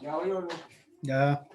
Ya, bueno. Ya.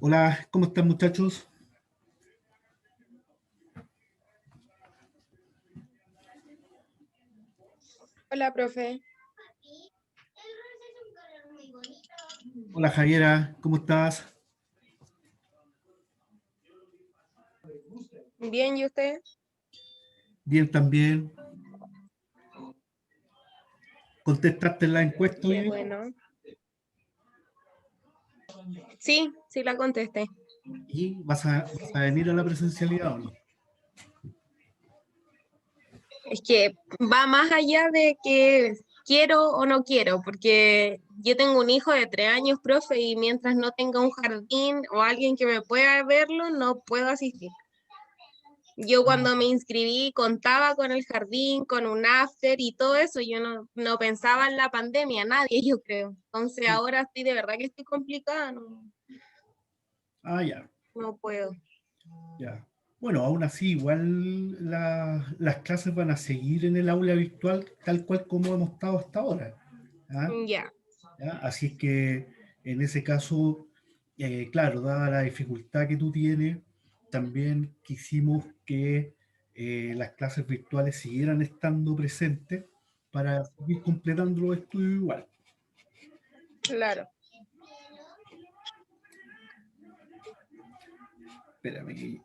Hola, ¿cómo están muchachos? Hola, profe. Hola Javiera, ¿cómo estás? Bien, ¿y usted? Bien también. ¿Contestaste la encuesta Qué hoy? bueno. Sí, sí la contesté. ¿Y vas a venir a la presencialidad o no? Es que va más allá de que quiero o no quiero, porque yo tengo un hijo de 3 años, profe, y mientras no tenga un jardín o alguien que me pueda verlo, no puedo asistir. Yo cuando me inscribí contaba con el jardín, con un after y todo eso, yo no pensaba en la pandemia, nadie, yo creo. Entonces ahora sí, de verdad que estoy complicada, Ah, ya, no puedo. ya. Bueno, aún así, igual las clases van a seguir en el aula virtual tal cual como hemos estado hasta ahora. ¿Ah? Ya. ¿Ya? Así es que en ese caso, claro, dada la dificultad que tú tienes, también quisimos que las clases virtuales siguieran estando presentes para seguir completando los estudios igual. Claro. Espérame.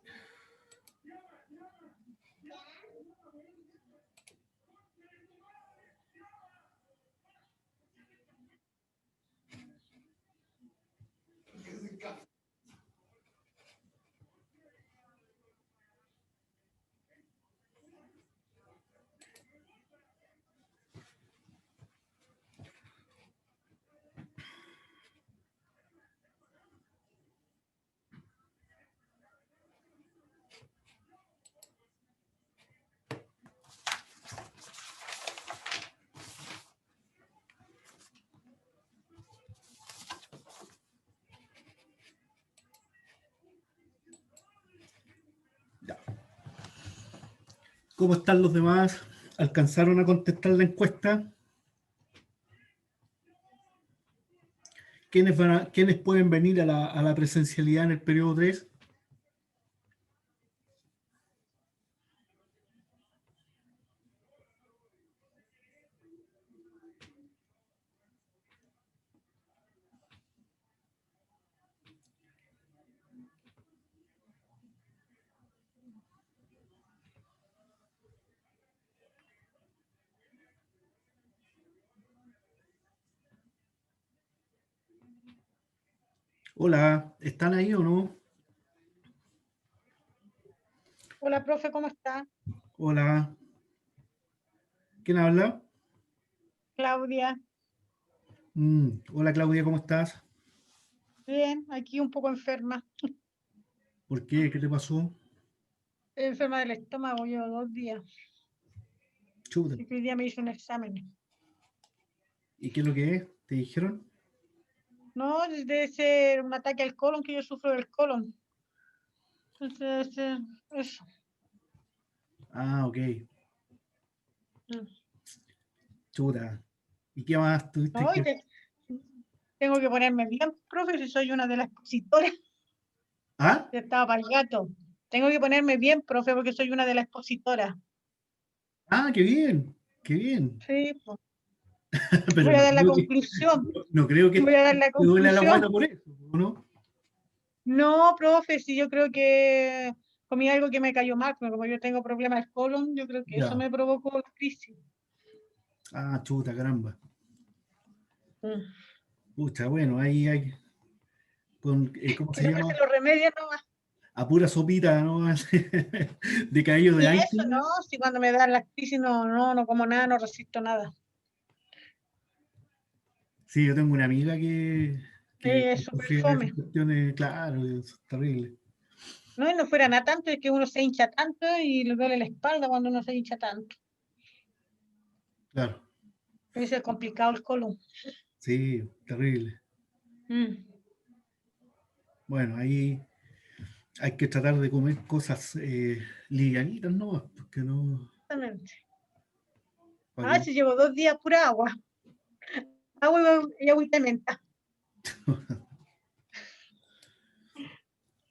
Ya. ¿Cómo están los demás? ¿Alcanzaron a contestar la encuesta? ¿Quiénes pueden venir a la presencialidad en el periodo 3? Hola, ¿están ahí o no? Hola, profe, ¿cómo está? Hola, ¿quién habla? Claudia. Hola Claudia, ¿cómo estás? Bien, aquí un poco enferma. ¿Por qué? ¿Qué te pasó? Enferma del estómago, llevo 2 días. Chuta. Así que hoy día me hice un examen. ¿Y qué es lo que es? ¿Te dijeron? No, debe ser un ataque al colon, que yo sufro del colon. Entonces, debe ser eso. Ah, ok. Mm. Chuta. ¿Y qué más tuviste No, que...? tengo que ponerme bien, profe, si soy una de las expositoras. ¿Ah? Estaba para el gato. Tengo que ponerme bien, profe, porque soy una de las expositoras. Ah, qué bien. Qué bien. Sí, pues. Pero Voy a no dar la creo que, conclusión. no creo que Voy a dar la te duele la conclusión. guata por eso, ¿no? No, profe, si yo creo que comí algo que me cayó mal, pero como yo tengo problemas de colon, yo creo que eso Ya. me provocó la crisis. Ah, chuta, caramba. Mm. Pucha, bueno, ahí hay, con, ¿cómo Que se no llama? se los remedios nomás. A pura sopita, ¿no? De caído de Y aire. eso no, si cuando me dan la crisis no como nada, no resisto nada. Sí, yo tengo una amiga que Es súper sufría de esas fome. cuestiones, claro, es terrible. No, y no fuera nada tanto, es que uno se hincha tanto y le duele la espalda cuando uno se hincha tanto. Claro, Eso es complicado el colon. sí, terrible. Mm. Bueno, ahí hay que tratar de comer cosas livianitas, ¿no? Porque no, Exactamente. para Ah, que si llevo 2 días pura agua. Agua y agüita de menta.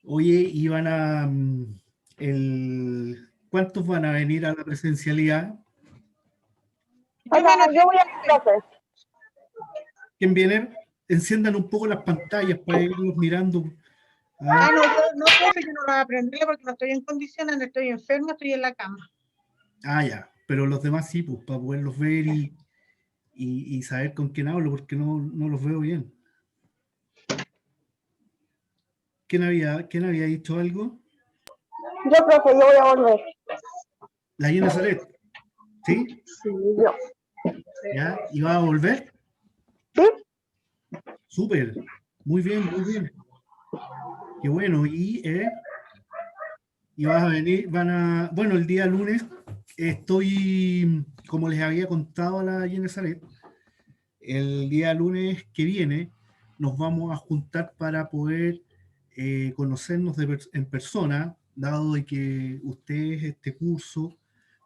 Oye, ¿cuántos van a venir a la presencialidad? Yo menos yo voy a profe. ¿Quién viene? Enciendan un poco las pantallas para irlos mirando. Ah, no, no, profe, yo no lo voy a aprender porque no estoy en condiciones, no estoy enferma, estoy en la cama. Ya, pero los demás sí, pues, para poderlos ver y saber con quién hablo, porque no los veo bien. ¿Quién había dicho algo? Yo, profe, yo voy a volver. La Gina Zaret, ¿sí? Sí, yo. ¿Ya? ¿Y va a volver? ¿Sí? Súper, muy bien, muy bien. Qué bueno, y vas a venir, bueno, el día lunes estoy, como les había contado a la Gina Zaret, el día lunes que viene nos vamos a juntar para poder conocernos en persona, dado de que ustedes este curso,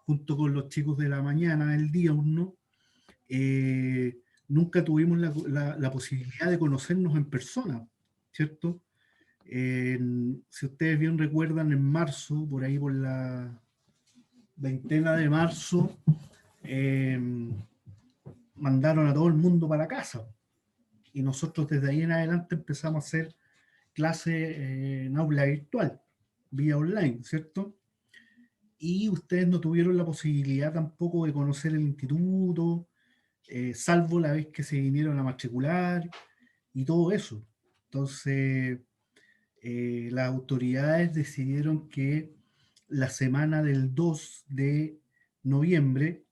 junto con los chicos de la mañana, el día uno, nunca tuvimos la posibilidad de conocernos en persona, ¿cierto? Si ustedes bien recuerdan, en marzo, por ahí por la veintena de marzo, eh, mandaron a todo el mundo para casa. Y nosotros desde ahí en adelante empezamos a hacer clases en aula virtual, vía online, ¿cierto? Y ustedes no tuvieron la posibilidad tampoco de conocer el instituto, salvo la vez que se vinieron a matricular y todo eso. Entonces, las autoridades decidieron que la semana del 2 de noviembre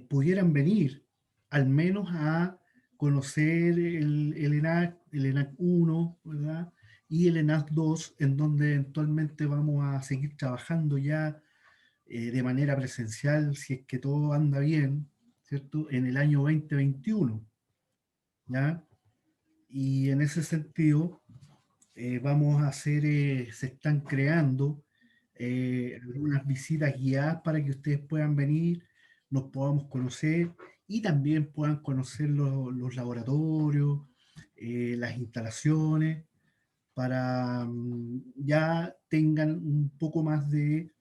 pudieran venir al menos a conocer el ENAC 1, ¿verdad? Y el ENAC 2, en donde eventualmente vamos a seguir trabajando ya de manera presencial, si es que todo anda bien, ¿cierto? En el año 2021, ¿ya? Y en ese sentido, vamos a hacer, se están creando algunas visitas guiadas para que ustedes puedan venir, nos podamos conocer y también puedan conocer los laboratorios, las instalaciones, para ya tengan un poco más de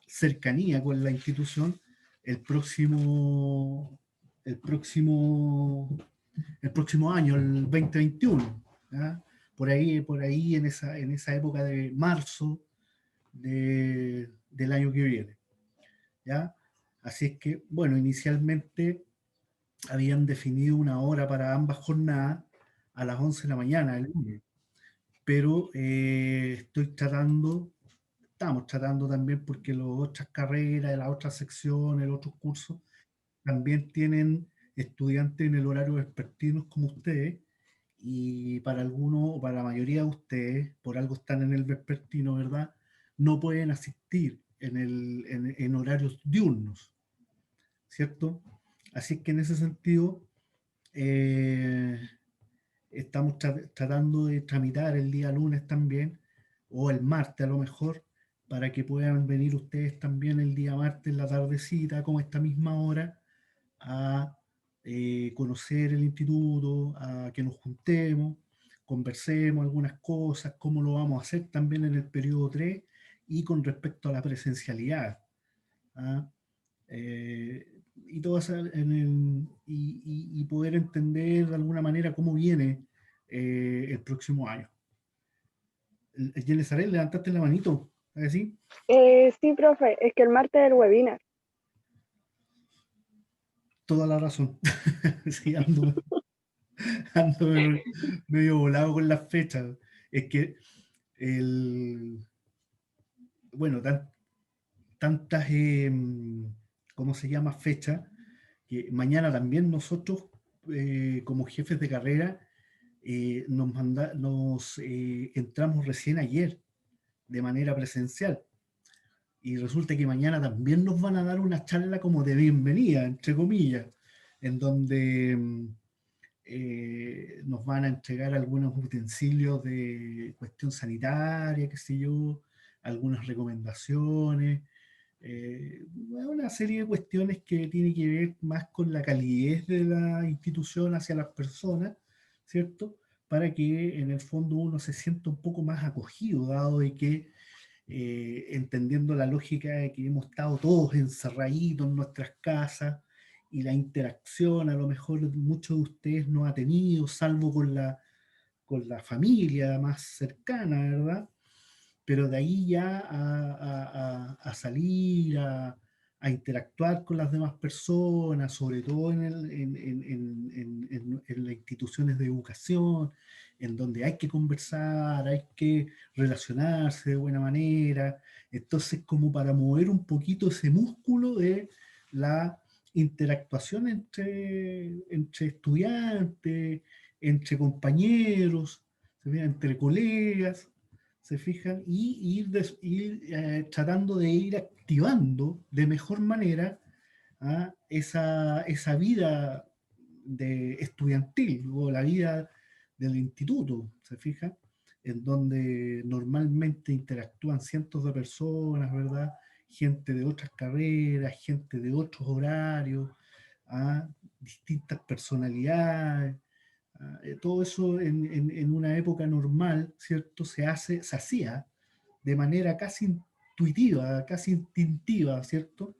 cercanía con la institución el próximo, el próximo, el próximo año, el 2021. ¿Ya? Por ahí en esa época de marzo del año que viene. ¿Ya? Así es que, bueno, inicialmente habían definido una hora para ambas jornadas a las 11 de la mañana el lunes, pero estamos tratando también porque las otras carreras, las otras secciones, los otros cursos, también tienen estudiantes en el horario vespertino como ustedes, y para algunos, o para la mayoría de ustedes, por algo están en el vespertino, ¿verdad? No pueden asistir en horarios diurnos, ¿cierto? Así que en ese sentido, eh, estamos tratando de tramitar el día lunes también, o el martes a lo mejor, para que puedan venir ustedes también el día martes en la tardecita, como esta misma hora, a conocer el instituto, a que nos juntemos, conversemos algunas cosas, cómo lo vamos a hacer también en el periodo 3 y con respecto a la presencialidad. ¿Ah? Y, todo y poder entender de alguna manera cómo viene el próximo año. Jenny Sarel, levantaste la manito, ¿sí? Sí, profe, es que el martes es el webinar. Toda la razón. Sí, ando medio volado con las fechas. Es que bueno, tantas, ¿cómo se llama? Fechas, que mañana también nosotros, como jefes de carrera, entramos recién ayer de manera presencial. Y resulta que mañana también nos van a dar una charla como de bienvenida, entre comillas, en donde nos van a entregar algunos utensilios de cuestión sanitaria, qué sé yo, algunas recomendaciones, una serie de cuestiones que tiene que ver más con la calidez de la institución hacia las personas, ¿cierto? para que en el fondo uno se sienta un poco más acogido, dado de que entendiendo la lógica de que hemos estado todos encerraditos en nuestras casas y la interacción a lo mejor muchos de ustedes no ha tenido, salvo con la familia más cercana, ¿verdad? Pero de ahí ya a salir, a interactuar con las demás personas, sobre todo en las instituciones de educación, en donde hay que conversar, hay que relacionarse de buena manera. Entonces, como para mover un poquito ese músculo de la interactuación entre estudiantes, entre compañeros, entre colegas, se fijan, y ir tratando de ir activando de mejor manera esa vida estudiantil o la vida del instituto, se fijan, en donde normalmente interactúan cientos de personas, ¿verdad? Gente de otras carreras, gente de otros horarios, distintas personalidades. Todo eso en una época normal, ¿cierto? Se hacía de manera casi intuitiva, casi instintiva, ¿cierto?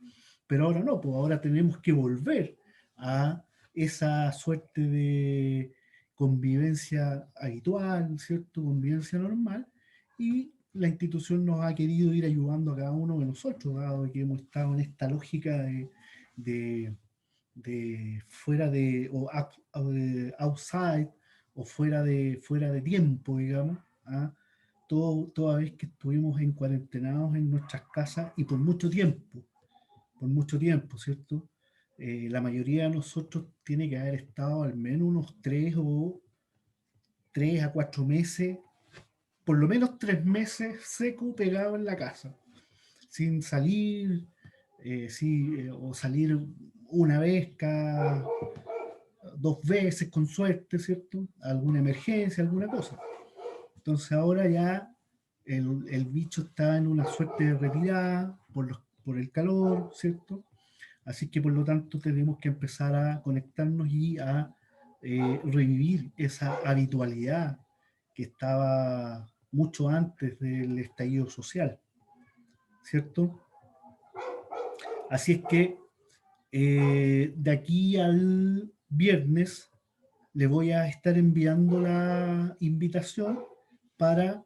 Pero ahora no, pues ahora tenemos que volver a esa suerte de convivencia habitual, ¿cierto? Convivencia normal, y la institución nos ha querido ir ayudando a cada uno de nosotros, dado que hemos estado en esta lógica de, de fuera de, o de outside, o fuera de tiempo, digamos, toda vez que estuvimos en cuarentenados en nuestras casas y por mucho tiempo, ¿cierto? La mayoría de nosotros tiene que haber estado al menos unos 3 a 4 meses, por lo menos 3 meses seco pegado en la casa, sin salir, o salir una vez cada 2 veces con suerte, ¿cierto? Alguna emergencia, alguna cosa. Entonces ahora ya el bicho está en una suerte de retirada por el calor, ¿cierto? Así que por lo tanto tenemos que empezar a conectarnos y a revivir esa habitualidad que estaba mucho antes del estallido social, ¿cierto? Así es que de aquí al viernes le voy a estar enviando la invitación para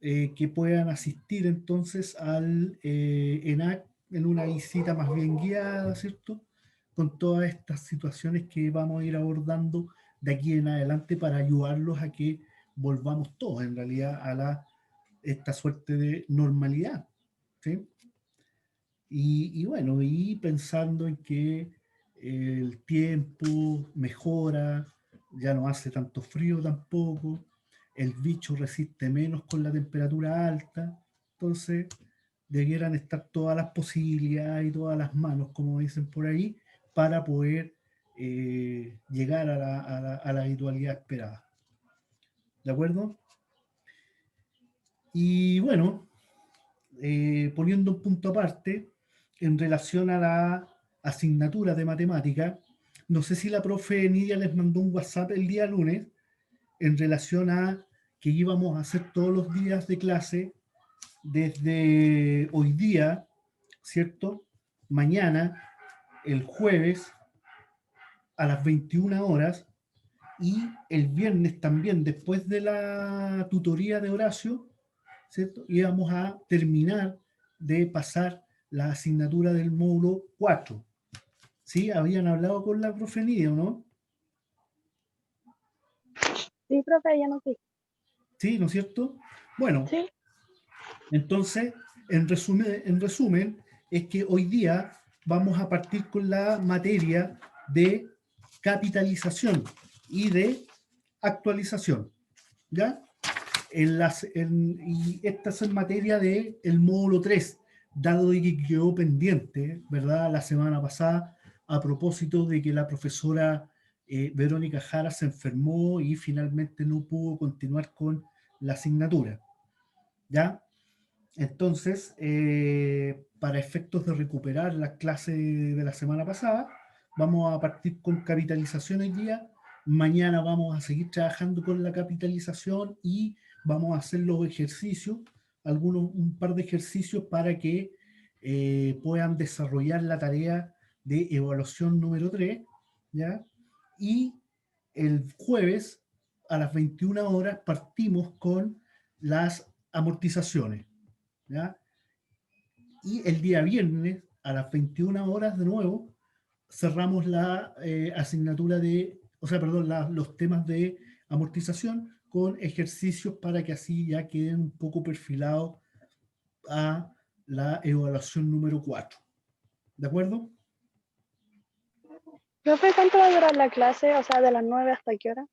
que puedan asistir entonces al ENAC en una visita más bien guiada, ¿cierto? Con todas estas situaciones que vamos a ir abordando de aquí en adelante para ayudarlos a que volvamos todos en realidad a esta suerte de normalidad, ¿sí? Y bueno, y pensando en que el tiempo mejora, ya no hace tanto frío tampoco, el bicho resiste menos con la temperatura alta, entonces debieran estar todas las posibilidades y todas las manos, como dicen por ahí, para poder llegar a la habitualidad esperada. ¿De acuerdo? Y bueno, poniendo un punto aparte, en relación a la asignatura de matemática, no sé si la profe Nidia les mandó un WhatsApp el día lunes en relación a que íbamos a hacer todos los días de clase desde hoy día, ¿cierto? Mañana, el jueves, a las 21 horas, y el viernes también, después de la tutoría de Horacio, ¿cierto? Íbamos a terminar de pasar la asignatura del módulo 4. ¿Sí? Habían hablado con la profe Nidia, ¿no? Sí, profe, ya no sé. ¿Sí? ¿No es cierto? Bueno, Sí. entonces, en resumen, es que hoy día vamos a partir con la materia de capitalización y de actualización, ¿ya? Y esta es en materia del módulo 3, dado que quedó pendiente, ¿verdad? La semana pasada, a propósito de que la profesora Verónica Jara se enfermó y finalmente no pudo continuar con la asignatura, ¿ya? Entonces, para efectos de recuperar la clase de la semana pasada, vamos a partir con capitalización hoy día Mañana vamos a seguir trabajando con la capitalización y vamos a hacer los ejercicios, un par de ejercicios para que puedan desarrollar la tarea de evaluación número 3, ¿ya? Y el jueves a las 21 horas partimos con las amortizaciones, ¿ya? Y el día viernes a las 21 horas de nuevo cerramos la asignatura de, o sea, perdón, los temas de amortización con ejercicios para que así ya queden un poco perfilados a la evaluación número 4. ¿De acuerdo? Profe, ¿cuánto va a durar la clase? O sea, de las 9 hasta qué hora.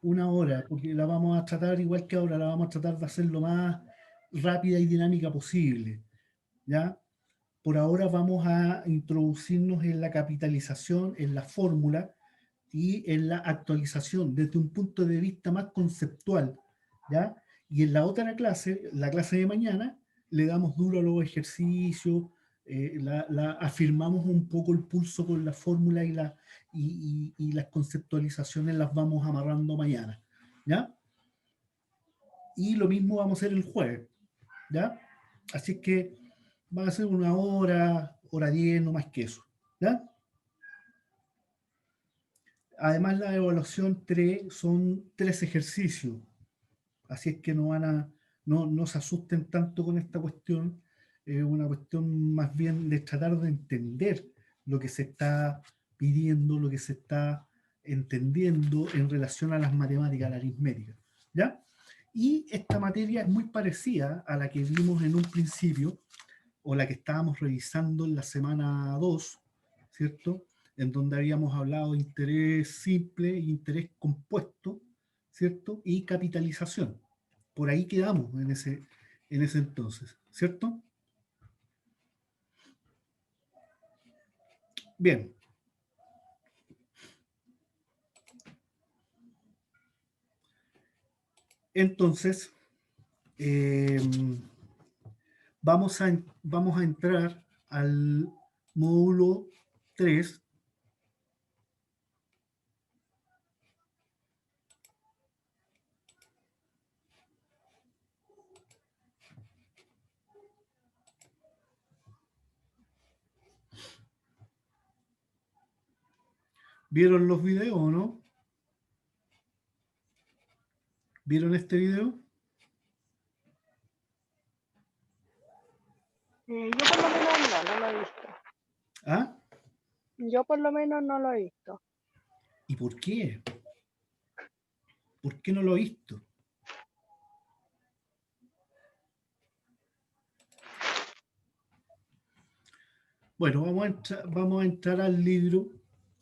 Una hora, porque la vamos a tratar igual que ahora, la vamos a tratar de hacer lo más rápida y dinámica posible, ¿ya? Por ahora vamos a introducirnos en la capitalización, en la fórmula y en la actualización desde un punto de vista más conceptual, ¿ya? Y en la otra clase, la clase de mañana, le damos duro a los ejercicios, afirmamos un poco el pulso con la fórmula y las conceptualizaciones las vamos amarrando mañana, ¿ya? Y lo mismo vamos a hacer el jueves, ¿ya? Así es que va a ser una hora, hora 10, no más que eso, ¿ya? Además, la evaluación 3 son 3 ejercicios, así es que no se asusten tanto con esta cuestión, es una cuestión más bien de tratar de entender lo que se está pidiendo, lo que se está entendiendo en relación a las matemáticas, a la aritmética, ¿ya? Y esta materia es muy parecida a la que vimos en un principio, o la que estábamos revisando en la semana 2, ¿cierto? En donde habíamos hablado de interés simple, interés compuesto, ¿cierto? Y capitalización. Por ahí quedamos en ese entonces, ¿cierto? Bien. Entonces, eh, vamos a entrar al módulo 3. ¿Vieron los videos o no? ¿Vieron este video? Yo por lo menos no lo he visto. ¿Ah? Yo por lo menos no lo he visto. ¿Y por qué? ¿Por qué no lo he visto? Bueno, vamos a entrar al libro,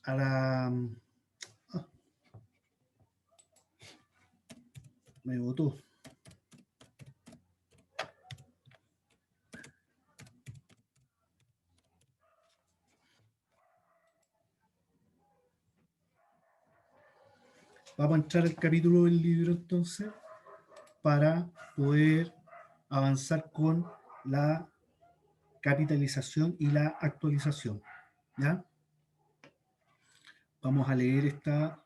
a la... ah, me botó. Vamos a entrar al capítulo del libro entonces para poder avanzar con la capitalización y la actualización. ¿Ya? Vamos a leer esta...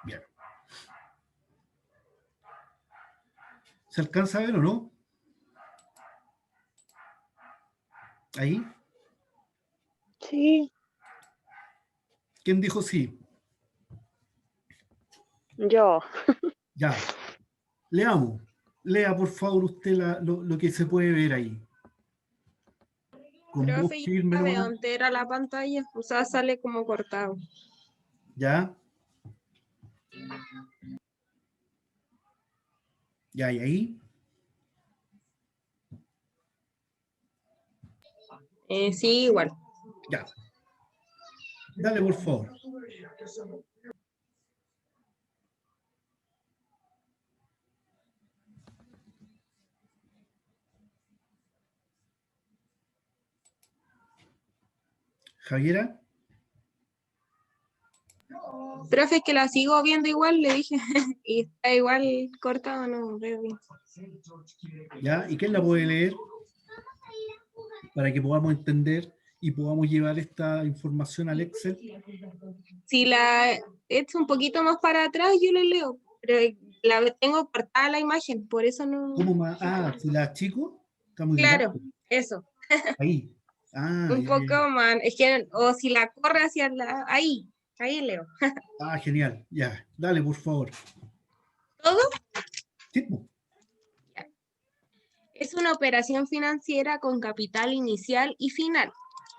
Bien. ¿Se alcanza a ver o no? ¿Ahí? Sí, ¿Quién dijo sí? yo. Ya. Leamos. Lea, por favor, usted lo que se puede ver ahí. Con voz Profe, yo firme la veo nomás. entera la pantalla, o sea, sale como cortado. ¿Ya? ¿Ya? ¿Y ahí? Sí, igual. Ya. Dale, por favor. Javiera. Profe, es que la sigo viendo igual, le dije, y está igual cortado, no veo bien. ¿Ya? ¿Y quién la puede leer? Para que podamos entender y podamos llevar esta información al Excel. Si la echo un poquito más para atrás, yo le leo, pero la tengo cortada la imagen, por eso no. ¿Cómo más? Ah, si la chico, está muy Claro, grande. eso. Ahí. Ah, Un ya, poco ya. más, es que, o si la corre hacia la, ahí leo. Ah, genial. Ya, dale, por favor. Todo Sí, po. es una operación financiera con capital inicial y final.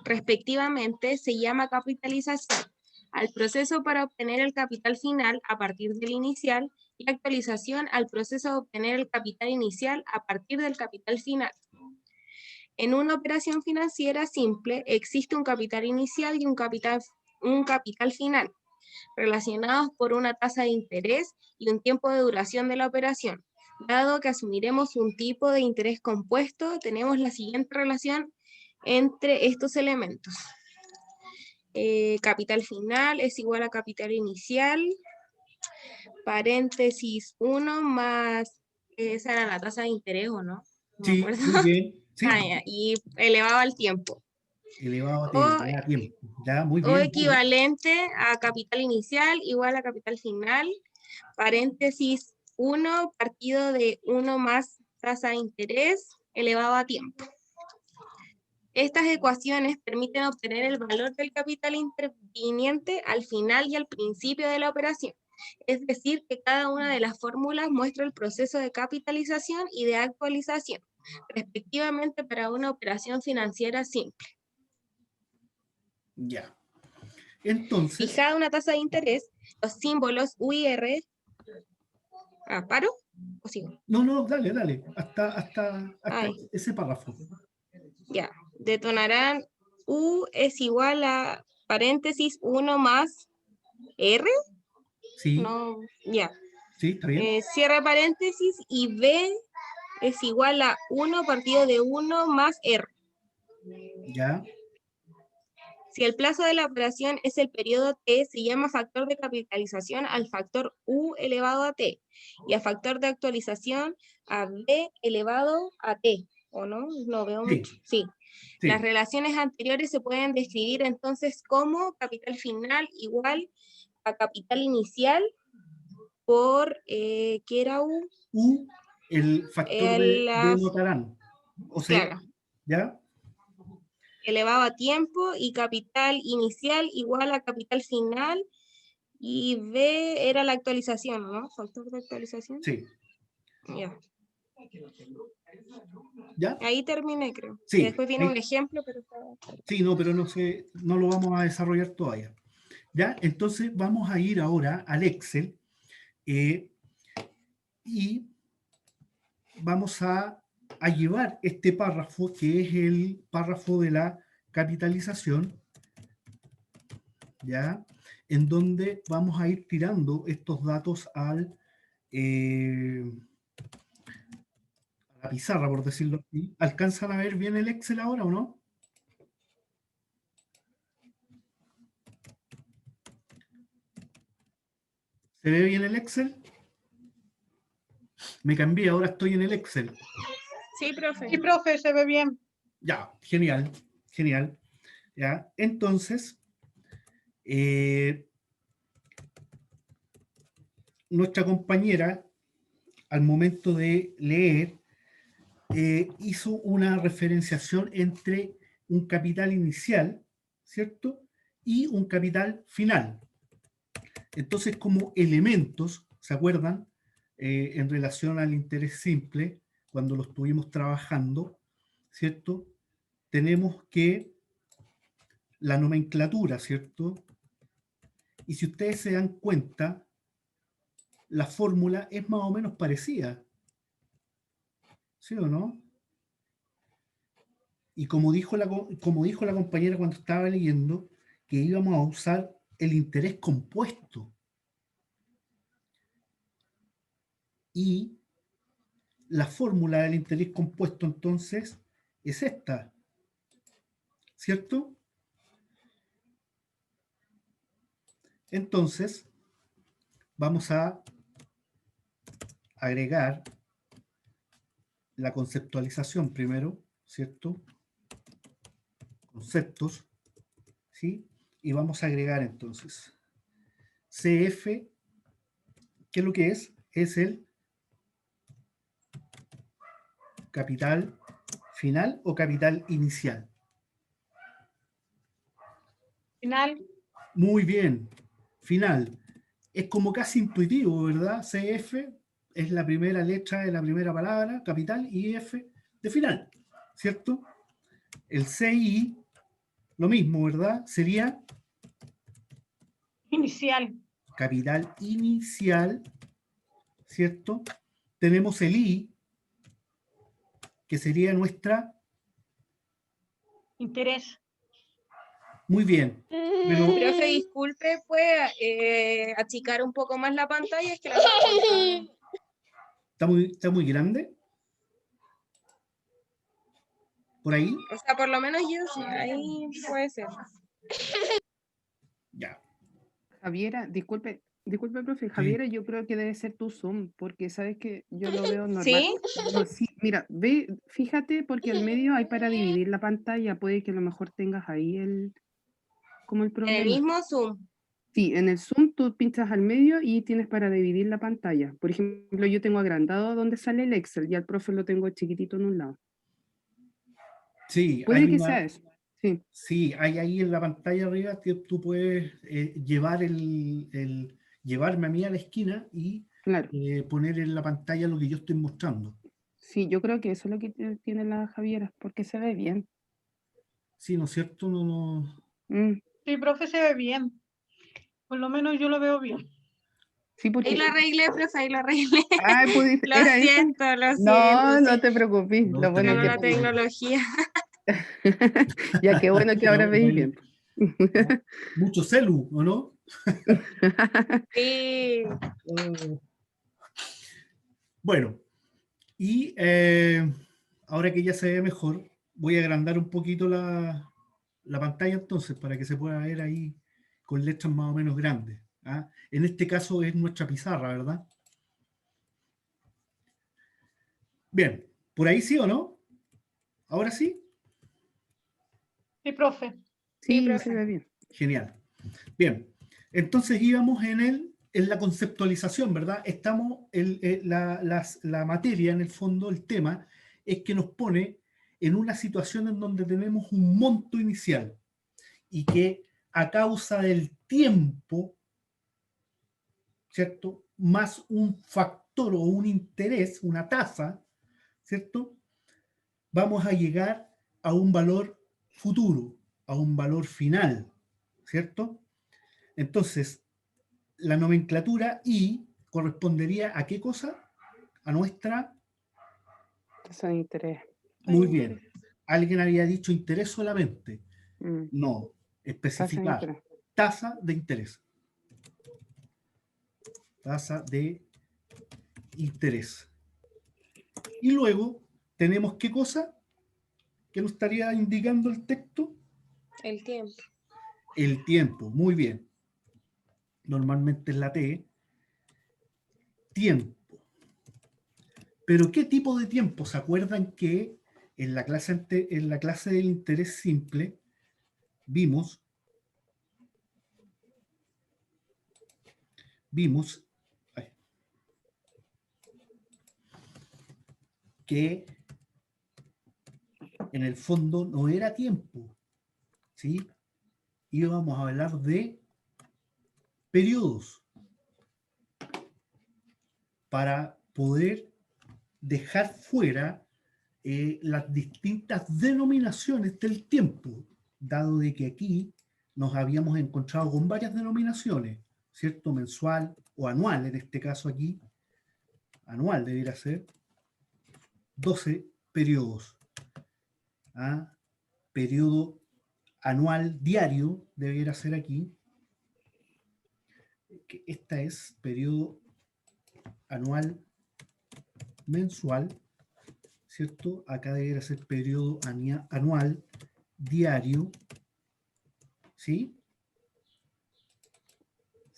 Respectivamente, se llama capitalización al proceso para obtener el capital final a partir del inicial y actualización al proceso de obtener el capital inicial a partir del capital final. En una operación financiera simple existe un capital inicial y un capital final, relacionados por una tasa de interés y un tiempo de duración de la operación. Dado que asumiremos un tipo de interés compuesto, tenemos la siguiente relación entre estos elementos. Capital final es igual a capital inicial, paréntesis 1 más, esa era la tasa de interés, ¿o no? No me Sí, acuerdo. muy bien. Sí, Ya, y elevado al tiempo. elevado a O, ya, tiempo. Ya, muy o bien. Dale. equivalente a capital inicial igual a capital final, paréntesis 1 partido de 1 más tasa de interés elevado a tiempo. Estas ecuaciones permiten obtener el valor del capital interviniente al final y al principio de la operación. Es decir, que cada una de las fórmulas muestra el proceso de capitalización y de actualización, respectivamente para una operación financiera simple. Ya. Entonces, Fijada una tasa de interés, los símbolos U y R. ¿Paro o sigo? no, dale, dale. Hasta Ay, ese párrafo. ya. Detonarán U es igual a paréntesis 1 más R. Sí, No, ya. sí, está bien. Cierra paréntesis y B es igual a 1 partido de 1 más R. Ya, Si el plazo de la operación es el periodo T, se llama factor de capitalización al factor U elevado a T y a factor de actualización a B elevado a T. ¿O no? No veo sí, mucho. Sí. Las sí. relaciones anteriores se pueden describir entonces como capital final igual a capital inicial por, ¿qué era U? U, el factor de notarán. O sea, Claro, ¿ya? elevado a tiempo y capital inicial igual a capital final y B era la actualización, ¿no? Factor de actualización. Sí. Ya. ¿Ya? Ahí terminé, creo. Y Sí. después viene un ejemplo, pero Sí, no, pero no sé, no lo vamos a desarrollar todavía. ¿Ya? Entonces vamos a ir ahora al Excel y vamos a llevar este párrafo, que es el párrafo de la capitalización, ¿ya? En donde vamos a ir tirando estos datos a la pizarra, por decirlo así. ¿Alcanzan a ver bien el Excel ahora o no? ¿Se ve bien el Excel? Me cambié, ahora estoy en el Excel. sí, profe. Sí, profe, se ve bien. Ya, genial, genial. ¿Ya? Entonces, nuestra compañera, al momento de leer, hizo una referenciación entre un capital inicial, ¿cierto? Y un capital final. Entonces, como elementos, ¿se acuerdan? En relación al interés simple, cuando lo estuvimos trabajando, ¿cierto? Tenemos que la nomenclatura, ¿cierto? Y si ustedes se dan cuenta, la fórmula es más o menos parecida, ¿sí o no? Y como dijo la compañera cuando estaba leyendo, que íbamos a usar el interés compuesto. Y la fórmula del interés compuesto entonces es esta, ¿cierto? Entonces, vamos a agregar la conceptualización primero, ¿cierto? Conceptos, ¿sí? Y vamos a agregar entonces CF, ¿qué es lo que es? Es el capital final o capital inicial. Final. Muy bien, final. Es como casi intuitivo, ¿verdad? CF es la primera letra de la primera palabra, capital, y F de final, ¿cierto? El CI, lo mismo, ¿verdad? Sería Inicial. capital inicial, ¿cierto? Tenemos el I, que sería nuestra... Interés. Muy bien. Pero Profe, disculpe, ¿puede achicar un poco más la pantalla? Es que la veo cortada. está muy grande. Por ahí. O sea, por lo menos yo sí, ahí puede ser. Ya. Javiera, disculpe, profe, Sí. Javiera, yo creo que debe ser tu Zoom, porque sabes que yo lo veo normal. ¿Sí? No, sí, mira, ve, fíjate, porque al medio hay para dividir la pantalla, puede que a lo mejor tengas ahí como el En el problema. mismo Zoom. Sí, en el Zoom tú pinchas al medio y tienes para dividir la pantalla. Por ejemplo, yo tengo agrandado donde sale el Excel y al profe lo tengo chiquitito en un lado. Sí, Puede hay que una, sea eso. Sí, sí, hay ahí en la pantalla arriba que tú puedes llevar llevarme a mí a la esquina y claro. poner en la pantalla lo que yo estoy mostrando. Sí, yo creo que eso es lo que tiene la Javiera, porque se ve bien. Sí, ¿no es cierto? No. Mm, Sí, profe, se ve bien. Por lo menos yo lo veo bien. sí, Ahí porque... lo arreglé, profe, ahí lo arreglé. Ay, Lo ¿era eso? siento, lo siento. No, no Sí. te preocupes. No, Lo está bueno Tengo es bien, la que está bien. tecnología. ya qué bueno que ahora No, veis bueno, bien. mucho celu, ¿o no? Sí. Bueno, y ahora que ya se ve mejor, voy a agrandar un poquito la pantalla entonces para que se pueda ver ahí con letras más o menos grandes. ¿Ah? En este caso es nuestra pizarra, ¿verdad? Bien, ¿por ahí sí o no? ¿Ahora sí? Sí, profe. Sí, Sí, se profe. ve bien. Genial. Bien, entonces íbamos en la conceptualización, ¿verdad? Estamos, la materia, en el fondo, el tema, es que nos pone en una situación en donde tenemos un monto inicial y que a causa del tiempo, ¿cierto? Más un factor o un interés, una tasa, ¿cierto? Vamos a llegar a un valor futuro, a un valor final, ¿cierto? Entonces, la nomenclatura I correspondería a qué cosa? A nuestra... Tasa de interés. Muy bien. Alguien había dicho interés solamente. Mm, No, Tasa de especificar. interés. Tasa de interés. Tasa de interés. Y luego tenemos qué cosa que nos estaría indicando el texto. El tiempo. El tiempo, muy bien. Normalmente es la T. Tiempo. Pero ¿qué tipo de tiempo? ¿Se acuerdan que en la clase del interés simple vimos ay, que en el fondo no era tiempo, ¿sí? Íbamos a hablar de periodos para poder dejar fuera las distintas denominaciones del tiempo, dado de que aquí nos habíamos encontrado con varias denominaciones, ¿cierto? Mensual o anual, en este caso aquí, anual debería ser, 12 periodos. ¿Ah? Periodo anual diario debería ser aquí, que esta es periodo anual mensual, ¿cierto? Acá debería ser periodo anual diario, ¿sí?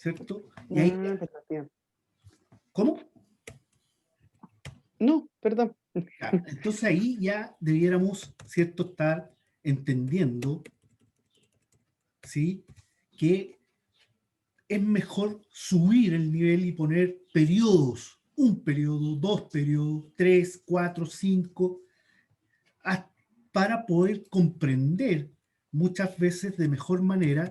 ¿cierto? Y ahí, Perdón. ¿cómo? No, perdón. Ya, entonces ahí ya debiéramos, ¿cierto?, estar entendiendo, ¿sí?, que es mejor subir el nivel y poner periodos, un periodo, dos periodos, 3, 4, 5, para poder comprender muchas veces de mejor manera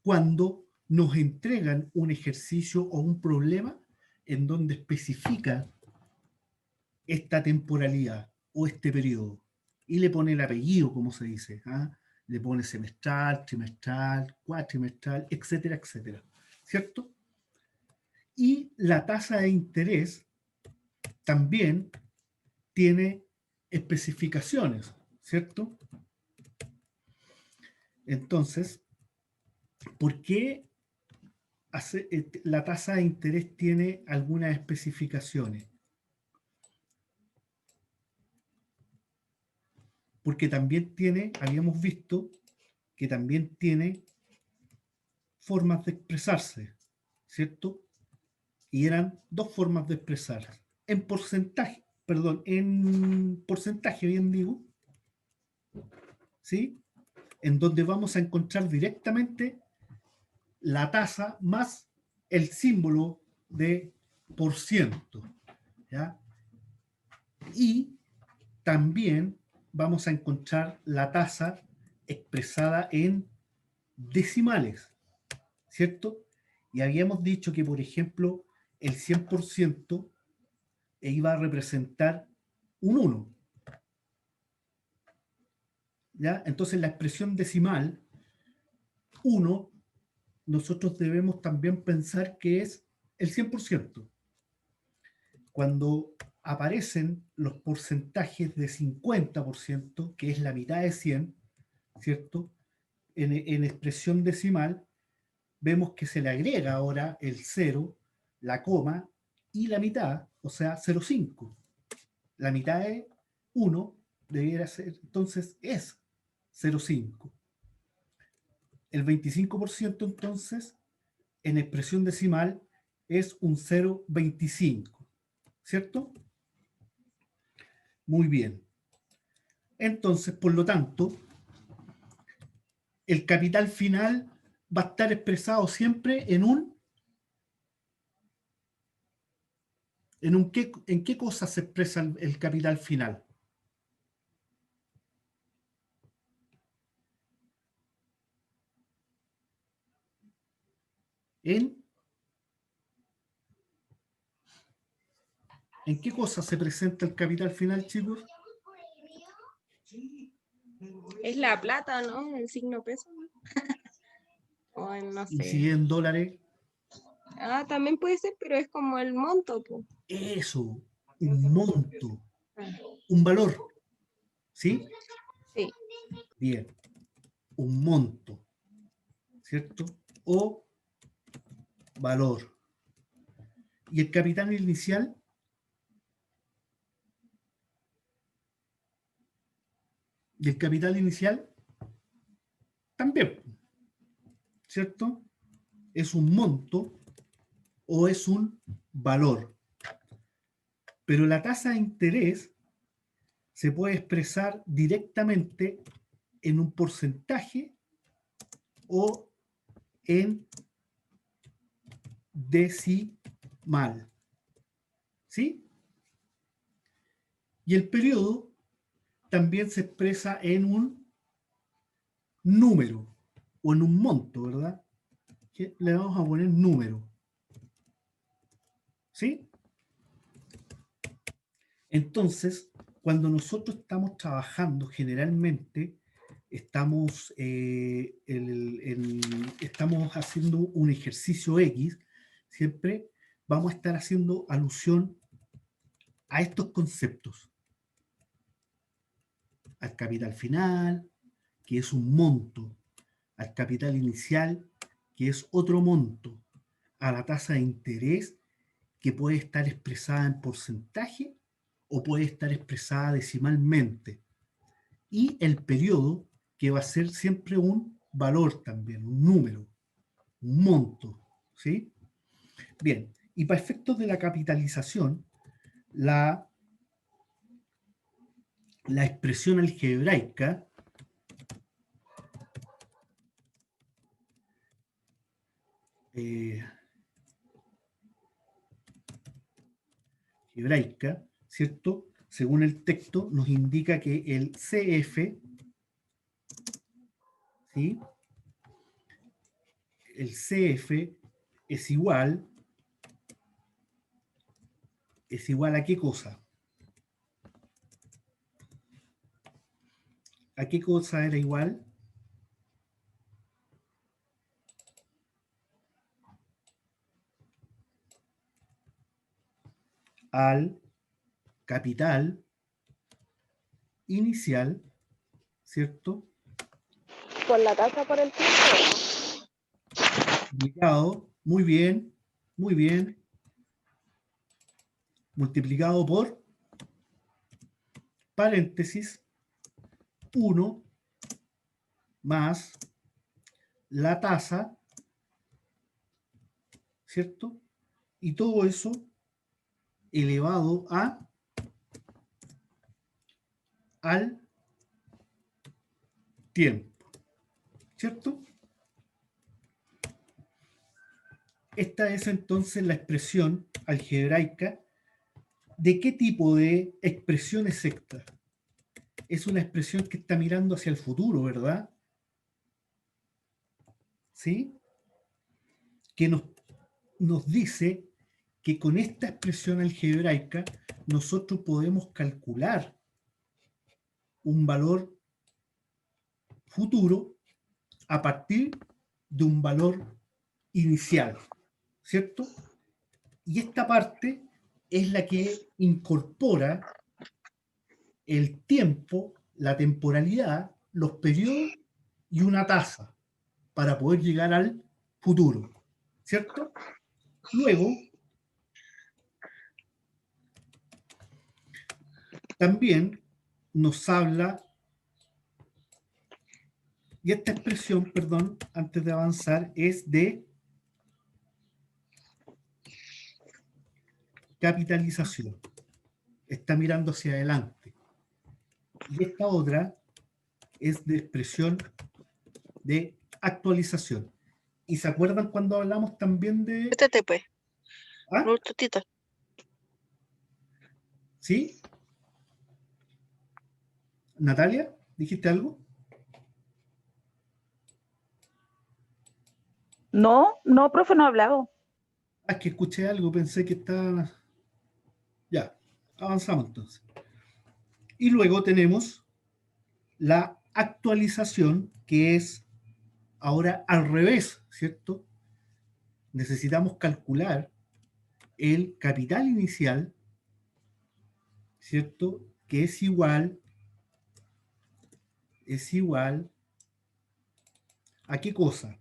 cuando nos entregan un ejercicio o un problema en donde especifica esta temporalidad o este periodo y le pone el apellido, como se dice, ¿ah? Le pone semestral, trimestral, cuatrimestral, etcétera, etcétera, ¿cierto? Y la tasa de interés también tiene especificaciones, ¿cierto? Entonces, ¿por qué la tasa de interés tiene algunas especificaciones? Porque también tiene, habíamos visto, que también tiene formas de expresarse, ¿cierto? Y eran dos formas de expresar. En porcentaje, perdón, en porcentaje, bien digo, ¿sí? En donde vamos a encontrar directamente la tasa más el símbolo de por ciento, ¿ya? Y también vamos a encontrar la tasa expresada en decimales, ¿cierto? Y habíamos dicho que, por ejemplo, el 100% iba a representar un 1, ¿ya? Entonces la expresión decimal, 1, nosotros debemos también pensar que es el 100%. Cuando aparecen los porcentajes de 50%, que es la mitad de 100, ¿cierto? En expresión decimal, vemos que se le agrega ahora el 0, la coma y la mitad, o sea, 0,5. La mitad de 1 debiera ser, entonces es 0,5. El 25% entonces, en expresión decimal, es un 0,25, ¿cierto? Muy bien. Entonces, por lo tanto, el capital final va a estar expresado siempre ¿en qué cosa se expresa el capital final? ¿En qué cosa se presenta el capital final, chicos? Es la plata, ¿no? El signo peso. O en, no Y sé. si en dólares, Ah, también puede ser, pero es como el monto, po. eso, un monto, Ah, un valor, ¿sí? sí. Bien, un monto, ¿cierto? O valor. ¿Y el capital inicial? ¿Y el capital inicial? También, ¿cierto? ¿Es un monto o es un valor? Pero la tasa de interés se puede expresar directamente en un porcentaje o en decimal, ¿sí? Y el periodo también se expresa en un número o en un monto, ¿verdad? Que le vamos a poner número, ¿sí? Entonces, cuando nosotros estamos trabajando, generalmente estamos, estamos haciendo un ejercicio X, siempre vamos a estar haciendo alusión a estos conceptos. Al capital final, que es un monto, al capital inicial, que es otro monto, a la tasa de interés, que puede estar expresada en porcentaje o puede estar expresada decimalmente, y el periodo, que va a ser siempre un valor también, un número, un monto, ¿sí? Bien, y para efectos de la capitalización, la expresión algebraica ¿cierto? Según el texto, nos indica que el CF, ¿sí? El CF es igual a qué cosa? ¿A qué cosa era igual? Al capital inicial, ¿cierto? Por la tasa por el tiempo. Multiplicado, muy bien, multiplicado por paréntesis 1 más la tasa, ¿cierto? Y todo eso elevado al tiempo, ¿cierto? Esta es entonces la expresión algebraica. ¿De qué tipo de expresión es esta? Es una expresión que está mirando hacia el futuro, ¿verdad? ¿Sí? Que nos dice que con esta expresión algebraica nosotros podemos calcular un valor futuro a partir de un valor inicial, ¿cierto? Y esta parte es la que incorpora el tiempo, la temporalidad, los periodos y una tasa para poder llegar al futuro, ¿cierto? Luego, también nos habla, y esta expresión, perdón, antes de avanzar, es de capitalización. Está mirando hacia adelante. Y esta otra es de expresión de actualización. ¿Y se acuerdan cuando hablamos también de... Métete, pues. ¿Ah? Un tutito. ¿Sí? Natalia, ¿dijiste algo? No, no, profe, no ha hablado. Ah, es que escuché algo, pensé que estaba... Ya, avanzamos entonces. Y luego tenemos la actualización, que es ahora al revés, ¿cierto? Necesitamos calcular el capital inicial, ¿cierto? Que es igual ¿a qué cosa?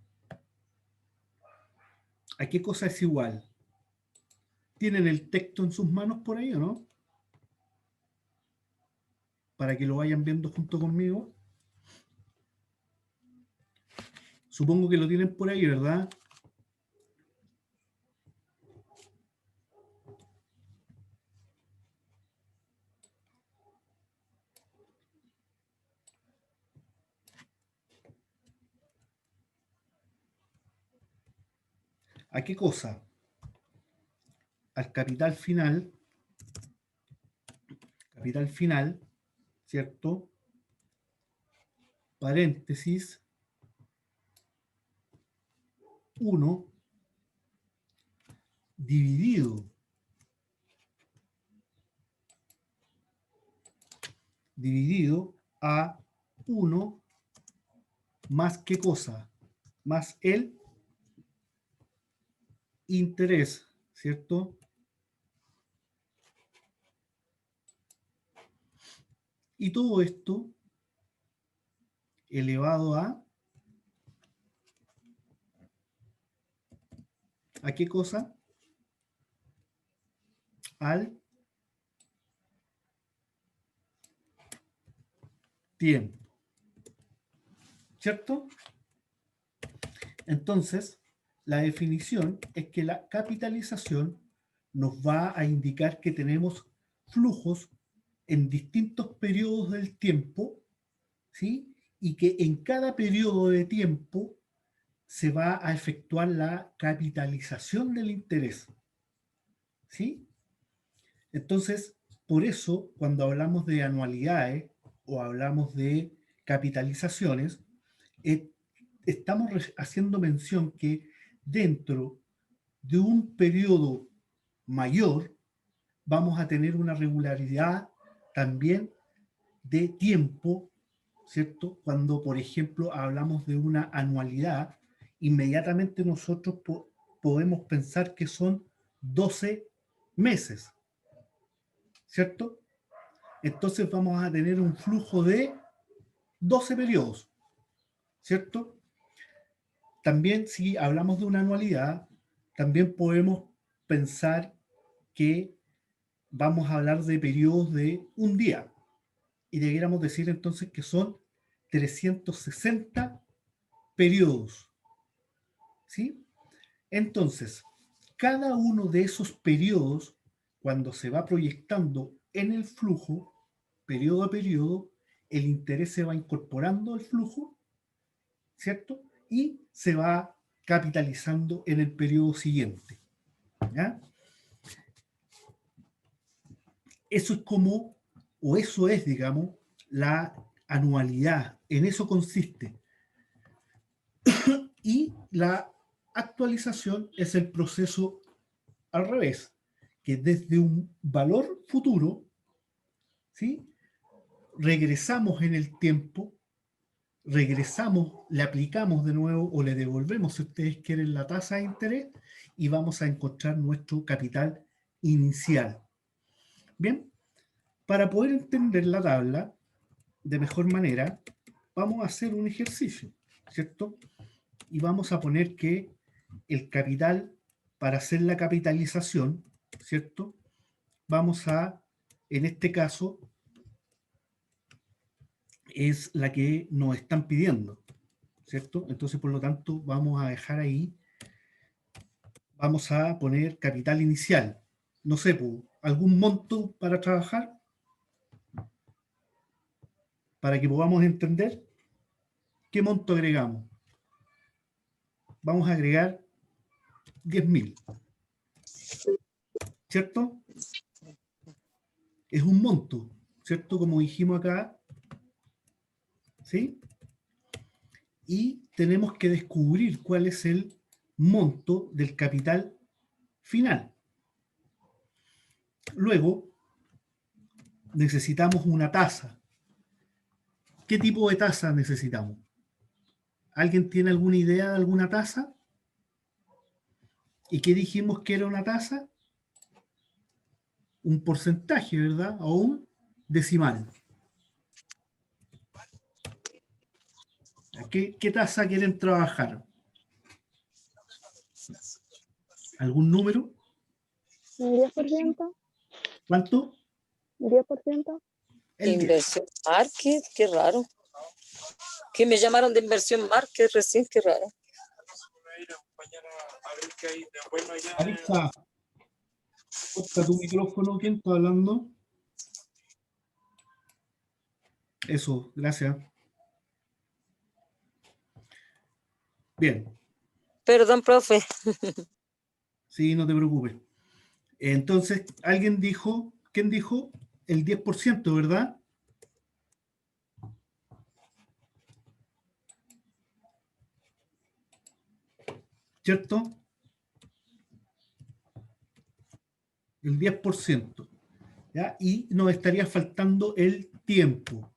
¿A qué cosa es igual? ¿Tienen el texto en sus manos por ahí o no? Para que lo vayan viendo junto conmigo. Supongo que lo tienen por ahí, ¿verdad? ¿A qué cosa? Al capital final, ¿cierto? Paréntesis, 1 dividido a 1 más qué cosa, más el interés, ¿cierto? Y todo esto elevado ¿a qué cosa? Al tiempo, ¿cierto? Entonces, la definición es que la capitalización nos va a indicar que tenemos flujos en distintos periodos del tiempo, ¿sí? Y que en cada periodo de tiempo se va a efectuar la capitalización del interés, ¿sí? Entonces, por eso, cuando hablamos de anualidades o hablamos de capitalizaciones, estamos haciendo mención que dentro de un periodo mayor vamos a tener una regularidad también de tiempo, ¿cierto? Cuando, por ejemplo, hablamos de una anualidad, inmediatamente nosotros podemos pensar que son 12 meses, ¿cierto? Entonces vamos a tener un flujo de 12 periodos, ¿cierto? También si hablamos de una anualidad, también podemos pensar que vamos a hablar de periodos de un día y debiéramos decir entonces que son 360 periodos, ¿sí? Entonces, cada uno de esos periodos, cuando se va proyectando en el flujo, periodo a periodo, el interés se va incorporando al flujo, ¿cierto? Y se va capitalizando en el periodo siguiente, ¿ya? Eso es como, o eso es, digamos, la anualidad. En eso consiste. Y la actualización es el proceso al revés, que desde un valor futuro, ¿sí? Regresamos en el tiempo, regresamos, le aplicamos de nuevo o le devolvemos, si ustedes quieren, la tasa de interés y vamos a encontrar nuestro capital inicial. Bien, para poder entender la tabla de mejor manera, vamos a hacer un ejercicio, ¿cierto? Y vamos a poner que el capital, para hacer la capitalización, ¿cierto? Vamos a, en este caso, es la que nos están pidiendo, ¿cierto? Entonces, por lo tanto, vamos a dejar ahí, vamos a poner capital inicial. No sé, ¿algún monto para trabajar? Para que podamos entender qué monto agregamos. Vamos a agregar 10.000, ¿cierto? Es un monto, ¿cierto? Como dijimos acá, ¿sí? Y tenemos que descubrir cuál es el monto del capital final. Luego, necesitamos una tasa. ¿Qué tipo de tasa necesitamos? ¿Alguien tiene alguna idea de alguna tasa? ¿Y qué dijimos que era una tasa? Un porcentaje, ¿verdad? O un decimal. ¿Qué tasa quieren trabajar? ¿Algún número? ¿Un 10%? ¿Cuánto? ¿10%? El 10. Inversión Market, qué raro. Que me llamaron de Inversión Market recién, qué raro. Alexa, corta tu micrófono. ¿Quién está hablando? Eso, gracias. Bien. Perdón, profe. Sí, no te preocupes. Entonces, alguien dijo, ¿quién dijo? El 10%, ¿verdad? ¿Cierto? El 10%. ¿Ya? Y nos estaría faltando el tiempo.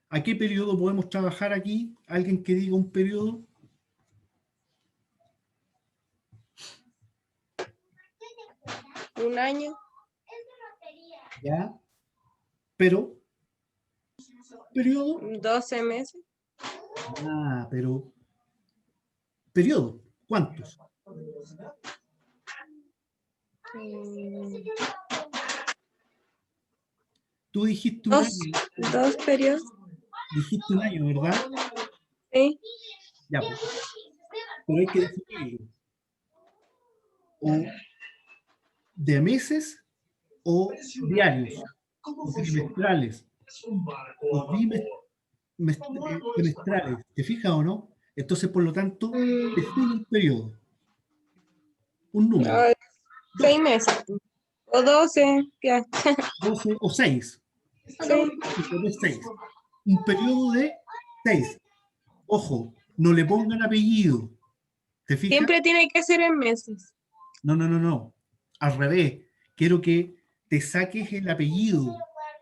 ¿A qué periodo podemos trabajar aquí? ¿Alguien que diga un periodo? Un año. ¿Ya? Pero, ¿periodo? 12 meses. Ah, pero, ¿periodo? ¿Cuántos? Tú dijiste un año. 2 periodos. Dijiste un año, ¿verdad? Sí. Ya, pues. Pero hay que definirlo. o de meses o diarios, o trimestrales, o trimestrales. ¿Te fijas o no? Entonces, por lo tanto, define un periodo, un número, Ay, 6 12, meses. O 12, ya. 12 o 6. Sí. De 6. Un periodo de 6. Ojo, no le pongan apellido. ¿Te fijas? Siempre tiene que ser en meses. No, no, no, no. Al revés. Quiero que te saques el apellido.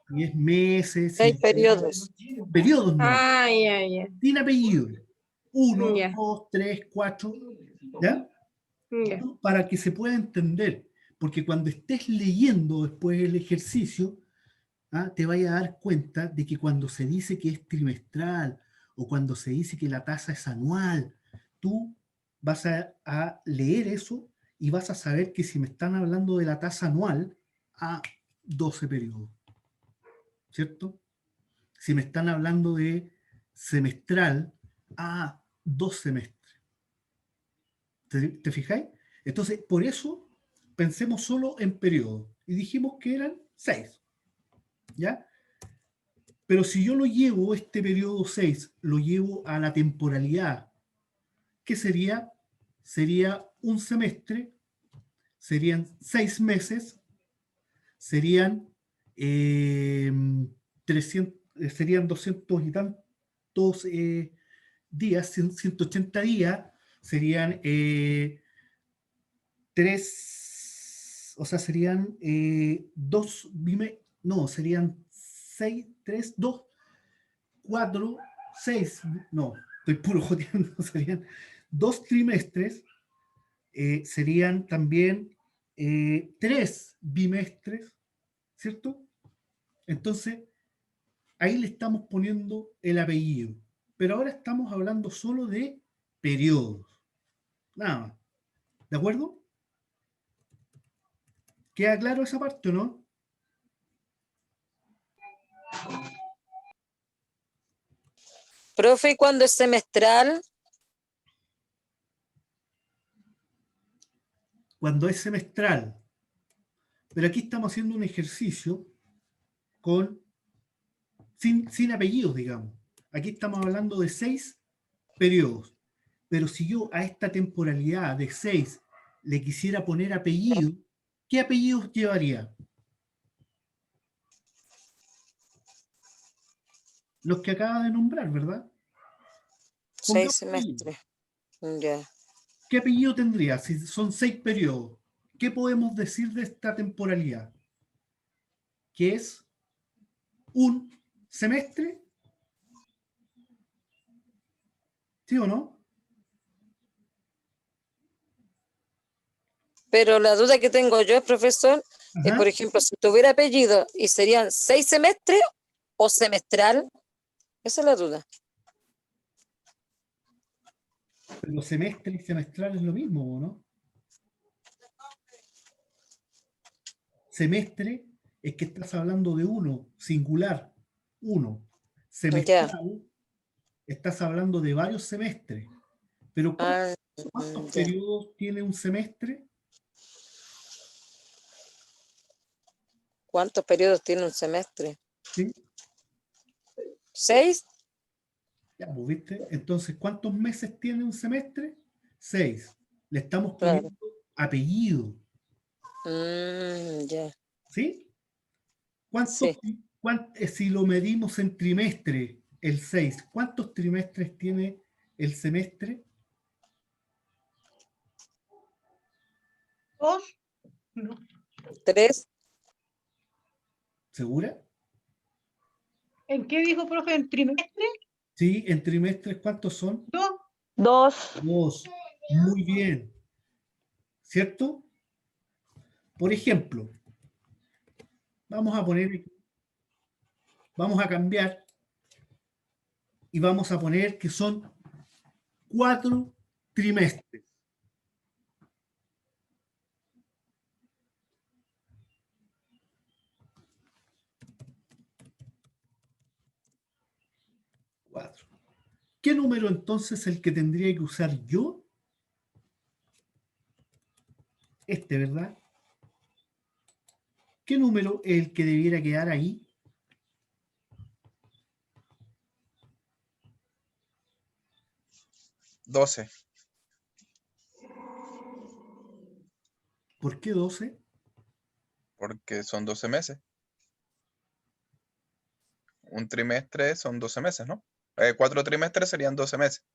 Si es meses, Hay si periodos. periodos no. Ah, ya, ya. Sin apellido. 1, Ya. 2, 3, 4. ¿Ya? Ya. Para que se pueda entender. Porque cuando estés leyendo después el ejercicio, te vayas a dar cuenta de que cuando se dice que es trimestral o cuando se dice que la tasa es anual, tú vas a leer eso y vas a saber que si me están hablando de la tasa anual, a 12 periodos, ¿cierto? Si me están hablando de semestral, a 2 semestres. ¿Te fijáis? Entonces, por eso pensemos solo en periodos y dijimos que eran 6, ¿ya? Pero si yo lo llevo, este periodo 6, lo llevo a la temporalidad, ¿qué sería? Sería un semestre, serían 6 meses, serían 300, serían 200 y tantos días, 180 días, serían 3, o sea, serían 2, no, serían 6, 3, 2, 4, 6, no, estoy puro joteando, serían 2 trimestres, serían también 3 bimestres, ¿cierto? Entonces, ahí le estamos poniendo el apellido, pero ahora estamos hablando solo de periodos, nada más, ¿de acuerdo? ¿Queda claro esa parte o no? Profe, ¿y cuando es semestral? Cuando es semestral, pero aquí estamos haciendo un ejercicio sin apellidos, digamos. Aquí estamos hablando de 6 periodos. Pero si yo a esta temporalidad de 6 le quisiera poner apellido, ¿qué apellidos llevaría? Los que acaba de nombrar, ¿verdad? 6 Pongamos apellido. semestres. Ya. ¿Qué apellido tendría si son 6 periodos? ¿Qué podemos decir de esta temporalidad? Que es un semestre, ¿sí o no? Pero la duda que tengo yo, profesor, es, Ajá. por ejemplo, si tuviera apellido y serían 6 semestres o semestral, esa es la duda. Pero semestre y semestral es lo mismo, ¿no? Semestre es que estás hablando de uno, singular, uno. Ya. Semestral, estás hablando de varios semestres. Pero Ah, ¿cuántos ya. periodos tiene un semestre? ¿Cuántos periodos tiene un semestre? ¿Sí? 6. Ya, pues, ¿viste? Entonces, ¿cuántos meses tiene un semestre? 6. Le estamos Claro. poniendo apellido, Ya. ¿sí? Sí. Si lo medimos en trimestre, el 6, ¿cuántos trimestres tiene el semestre? 2, no. 3. ¿Segura? ¿En qué dijo, profe? ¿En trimestre? Sí, en trimestres, ¿cuántos son? 2. 2. 2. Muy bien. ¿Cierto? Por ejemplo, vamos a cambiar y vamos a poner que son 4 trimestres. Cuatro. ¿Qué número entonces es el que tendría que usar yo? este, ¿verdad? ¿Qué número es el que debiera quedar ahí? ¿12? ¿Por qué 12? Porque son 12 meses. Un trimestre son 12 meses, ¿no? 4 trimestres serían 12 meses.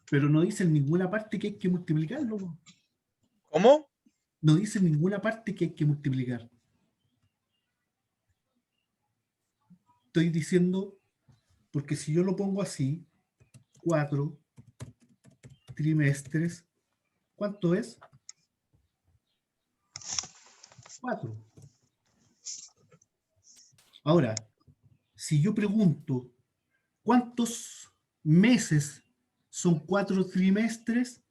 Pero no dice en ninguna parte que hay que multiplicarlo. ¿Cómo? No dice en ninguna parte que hay que multiplicar. Estoy diciendo, porque si yo lo pongo así, 4 trimestres, ¿cuánto es? 4. Ahora, si yo pregunto, ¿cuántos meses son 4 trimestres?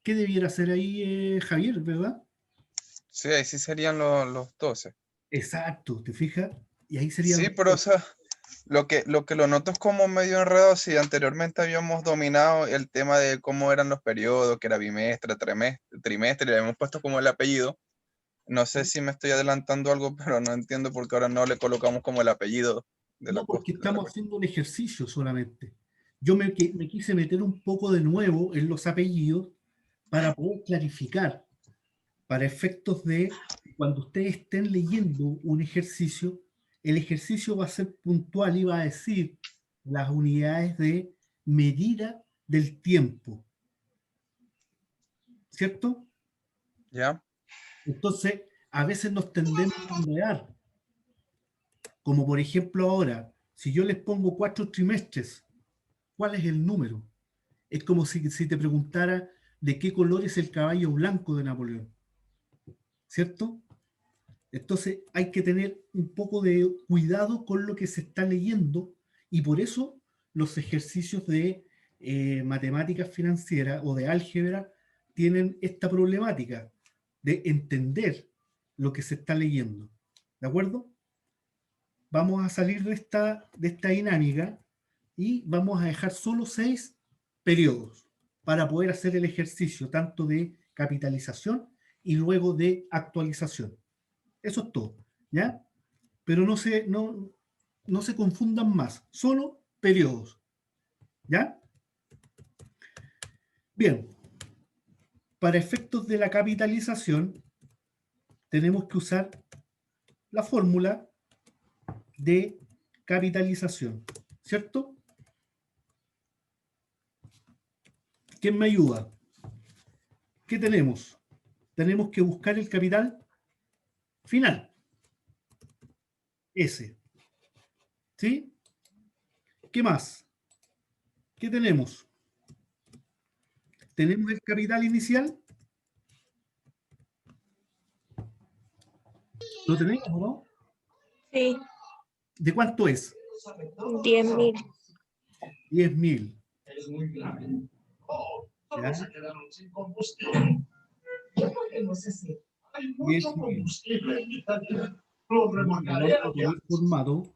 ¿Qué debiera ser ahí, Javier, verdad? Sí, ahí sí serían los 12. Exacto, ¿te fijas? Y ahí serían Sí, los pero o sea, lo noto es como medio enredado. Si anteriormente habíamos dominado el tema de cómo eran los periodos, que era bimestre, trimestre, y le habíamos puesto como el apellido. No sé si me estoy adelantando algo, pero no entiendo por qué ahora no le colocamos como el apellido de la No, porque cosa. estamos haciendo un ejercicio solamente. Yo me quise meter un poco de nuevo en los apellidos para poder clarificar, para efectos de cuando ustedes estén leyendo un ejercicio, el ejercicio va a ser puntual y va a decir las unidades de medida del tiempo, ¿cierto? ¿Ya? Entonces, a veces nos tendemos a enredar, como por ejemplo ahora, si yo les pongo 4 trimestres, ¿cuál es el número? Es como si te preguntara de qué color es el caballo blanco de Napoleón, ¿cierto? Entonces hay que tener un poco de cuidado con lo que se está leyendo y por eso los ejercicios de matemáticas financieras o de álgebra tienen esta problemática de entender lo que se está leyendo. ¿De acuerdo? Vamos a salir de esta dinámica y vamos a dejar solo 6 periodos para poder hacer el ejercicio tanto de capitalización y luego de actualización. Eso es todo, ¿ya? Pero no se confundan más, solo periodos, ¿ya? Bien, para efectos de la capitalización tenemos que usar la fórmula de capitalización, ¿cierto? ¿Quién me ayuda? ¿Qué tenemos? Tenemos que buscar el capital final. S. ¿Sí? ¿Qué más? ¿Qué tenemos? ¿Tenemos el capital inicial? ¿Lo tenemos o no? Sí, ¿De cuánto es? 10.000. 10.000. ¿Ya? 10.000. Valor formado.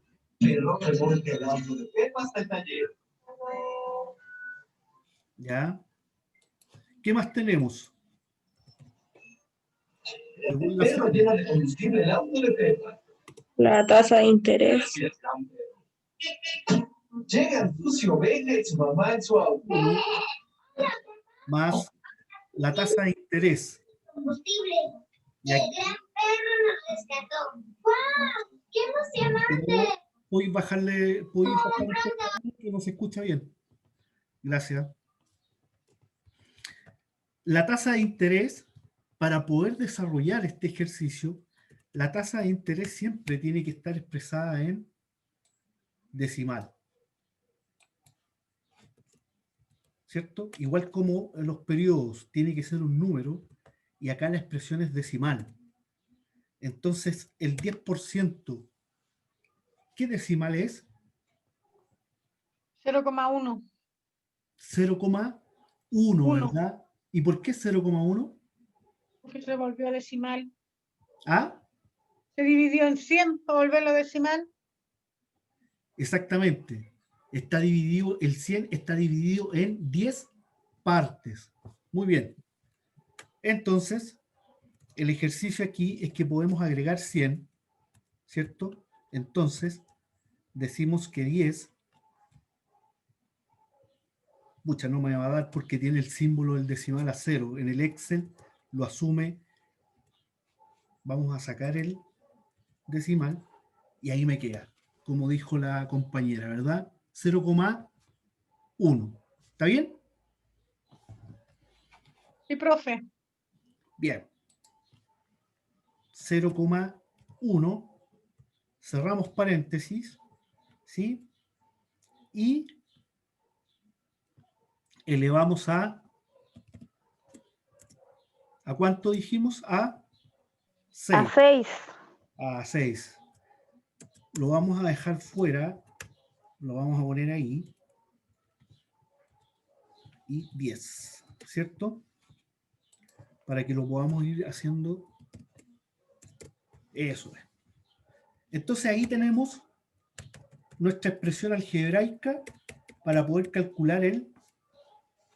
¿Ya? ¿Qué más tenemos? Según la fórmula. La tasa de interés. Uno más la tasa de interés. Y aquí, ¿puedes bajar un poco que no se escucha bien? Gracias. La tasa de interés, para poder desarrollar este ejercicio, la tasa de interés siempre tiene que estar expresada en decimal. ¿Cierto? Igual como en los periodos tiene que ser un número y acá la expresión es decimal. Entonces, el 10%, ¿qué decimal es? 0,1. 0,1, ¿verdad? ¿Y por qué 0,1? Porque se volvió decimal. ¿Ah? Se dividió en 100 para volverlo decimal. Exactamente. Está dividido, el 100 está dividido en 10 partes. Muy bien. Entonces, el ejercicio aquí es que podemos agregar 100, ¿cierto? Entonces, decimos que 10, pucha, no me va a dar porque tiene el símbolo del decimal a 0. En el Excel lo asume. Vamos a sacar el decimal y ahí me queda, como dijo la compañera, ¿verdad? 0,1. ¿Está bien? Sí, profe. Bien. 0,1. Cerramos paréntesis, ¿sí? Y elevamos ¿a cuánto dijimos? A 6. A 6. A 6. Lo vamos a dejar fuera, lo vamos a poner ahí. Y 10, ¿cierto? Para que lo podamos ir haciendo. Eso es. Entonces ahí tenemos nuestra expresión algebraica para poder calcular el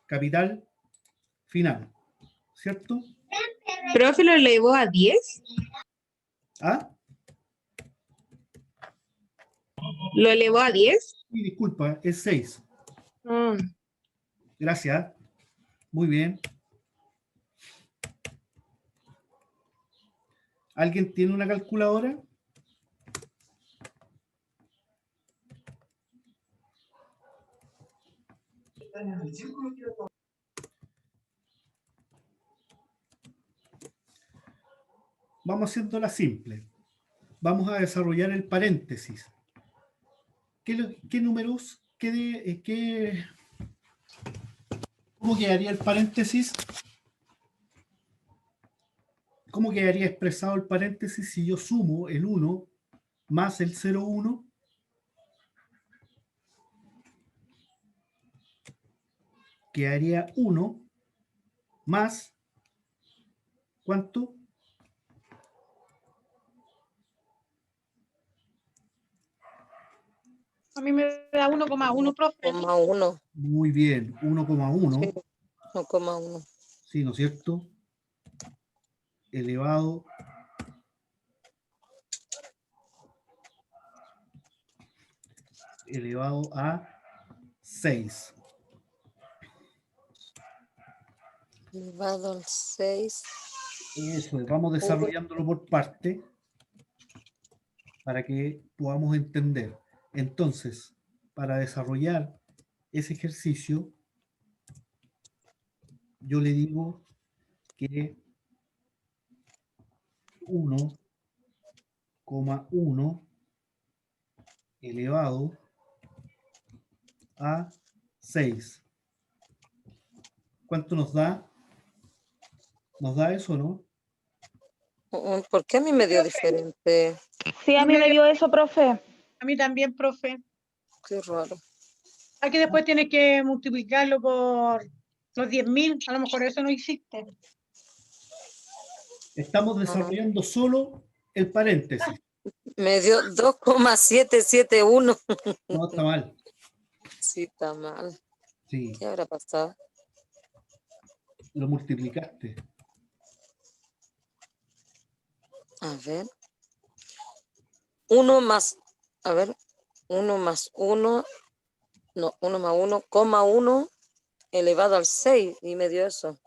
capital final, ¿cierto? Profe, ¿lo elevó a 10? ¿Ah? ¿Lo elevó a 10? Y disculpa, es 6. Mm. Gracias. Muy bien. ¿Alguien tiene una calculadora? Vamos haciéndola simple. Vamos a desarrollar el paréntesis. ¿Qué números? ¿Cómo quedaría el paréntesis? ¿Cómo quedaría expresado el paréntesis si yo sumo el 1 más el 0,1? Quedaría 1 más, ¿cuánto? A mí me da 1,1, profe. 1,1. Muy bien, 1,1. Sí, 1,1. Sí, ¿no es cierto? Elevado a 6. Elevado al 6. Eso es, vamos desarrollándolo por parte para que podamos entender. Entonces, para desarrollar ese ejercicio, yo le digo que 1,1 elevado a 6. ¿Cuánto nos da? ¿Nos da eso, no? ¿Por qué a mí me dio diferente? Sí, a mí me dio eso, profe. A mí también, profe. Qué raro. Aquí después tienes que multiplicarlo por los 10.000. A lo mejor eso no existe. Estamos desarrollando solo el paréntesis. Me dio 2,771. No, está mal. Sí, está mal. Sí, ¿Qué habrá pasado? lo multiplicaste. A ver. 1 más, a ver, 1 más 1, no, 1 más 1,1 elevado al 6 y me dio eso.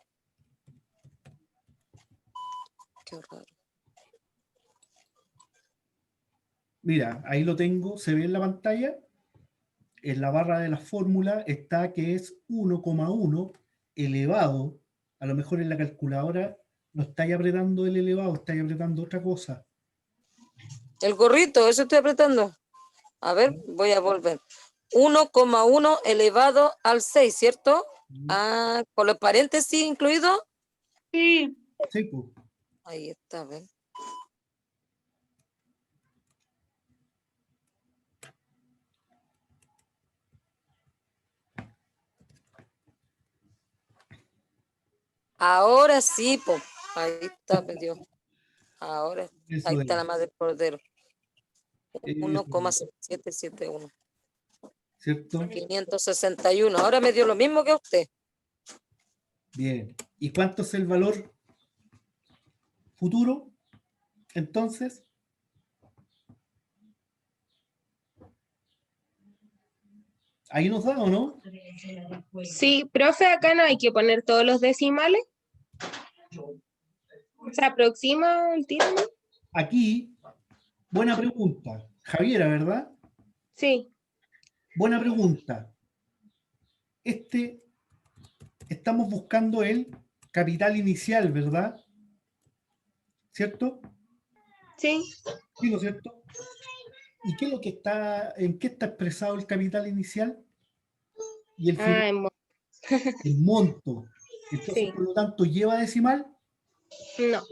Qué raro. Mira, ahí lo tengo, se ve en la pantalla. En la barra de la fórmula está que es 1,1 elevado. A lo mejor en la calculadora no estáis apretando el elevado, estáis apretando otra cosa. El gorrito, eso estoy apretando. A ver, voy a volver. 1,1 elevado al 6, ¿cierto? Ah, con los paréntesis incluidos. Sí. Sí, pues. Ahí está, a ver. Ahora sí, po. Ahí está, me dio. Ahora, Eso ahí es. está la madre cordero. Eso. 1,771. ¿Cierto? 561. Ahora me dio lo mismo que a usted. Bien. ¿Y cuánto es el valor futuro? Entonces, ahí nos da, ¿o no? Sí, profe, acá no hay que poner todos los decimales. ¿Se aproxima el tiro, no? Aquí, buena pregunta. Javiera, ¿verdad? Sí, Buena pregunta. Estamos buscando el capital inicial, ¿verdad? ¿Cierto? sí. Sí, ¿no es cierto? ¿Y qué es lo que en qué está expresado el capital inicial? Y el final, Ah, el monto. Entonces, sí. por lo tanto, ¿lleva decimal? No.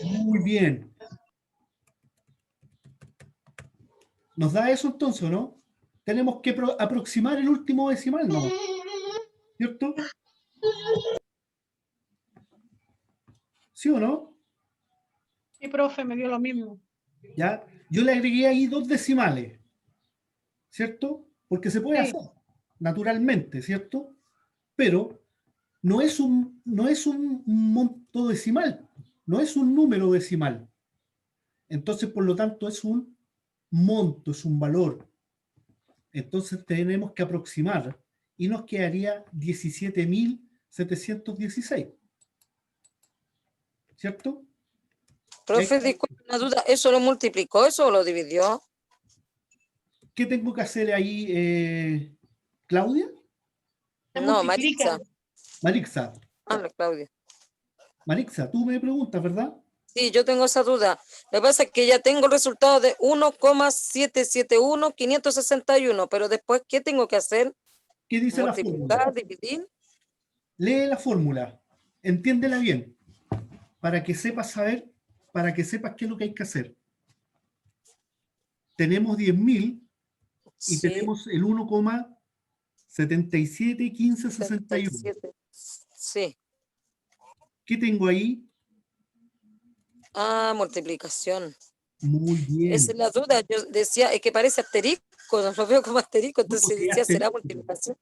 Muy bien. ¿Nos da eso entonces, o no? Tenemos que aproximar el último decimal, ¿no? ¿Cierto? ¿Sí o no? Sí, profe, me dio lo mismo. ¿Ya? Yo le agregué ahí 2 decimales, ¿cierto? Porque se puede Sí. hacer, naturalmente, ¿cierto? Pero no es un monto decimal, no es un número decimal. Entonces, por lo tanto, es un monto, es un valor. Entonces tenemos que aproximar y nos quedaría 17.716. ¿Cierto? Profe, disculpe una duda, ¿eso lo multiplicó, eso o lo dividió? ¿Qué tengo que hacer ahí, Claudia? Se No, multiplican. Marixa. Marixa, Claudia. Marixa, tú me preguntas, ¿verdad? Sí, yo tengo esa duda. Lo que pasa es que ya tengo el resultado de 1,771,561, pero después, ¿qué tengo que hacer? ¿Qué dice la fórmula? Multiplicar, dividir. Lee la fórmula, entiéndela bien, para que sepas qué es lo que hay que hacer. Tenemos 10.000 y Sí, tenemos el 1,771561. 77. Sí. ¿Qué tengo ahí? Ah, multiplicación. Muy bien. Esa es la duda. Yo decía, es que parece asterisco, no lo veo como asterisco, entonces porque decía, ¿será asterisco. multiplicación?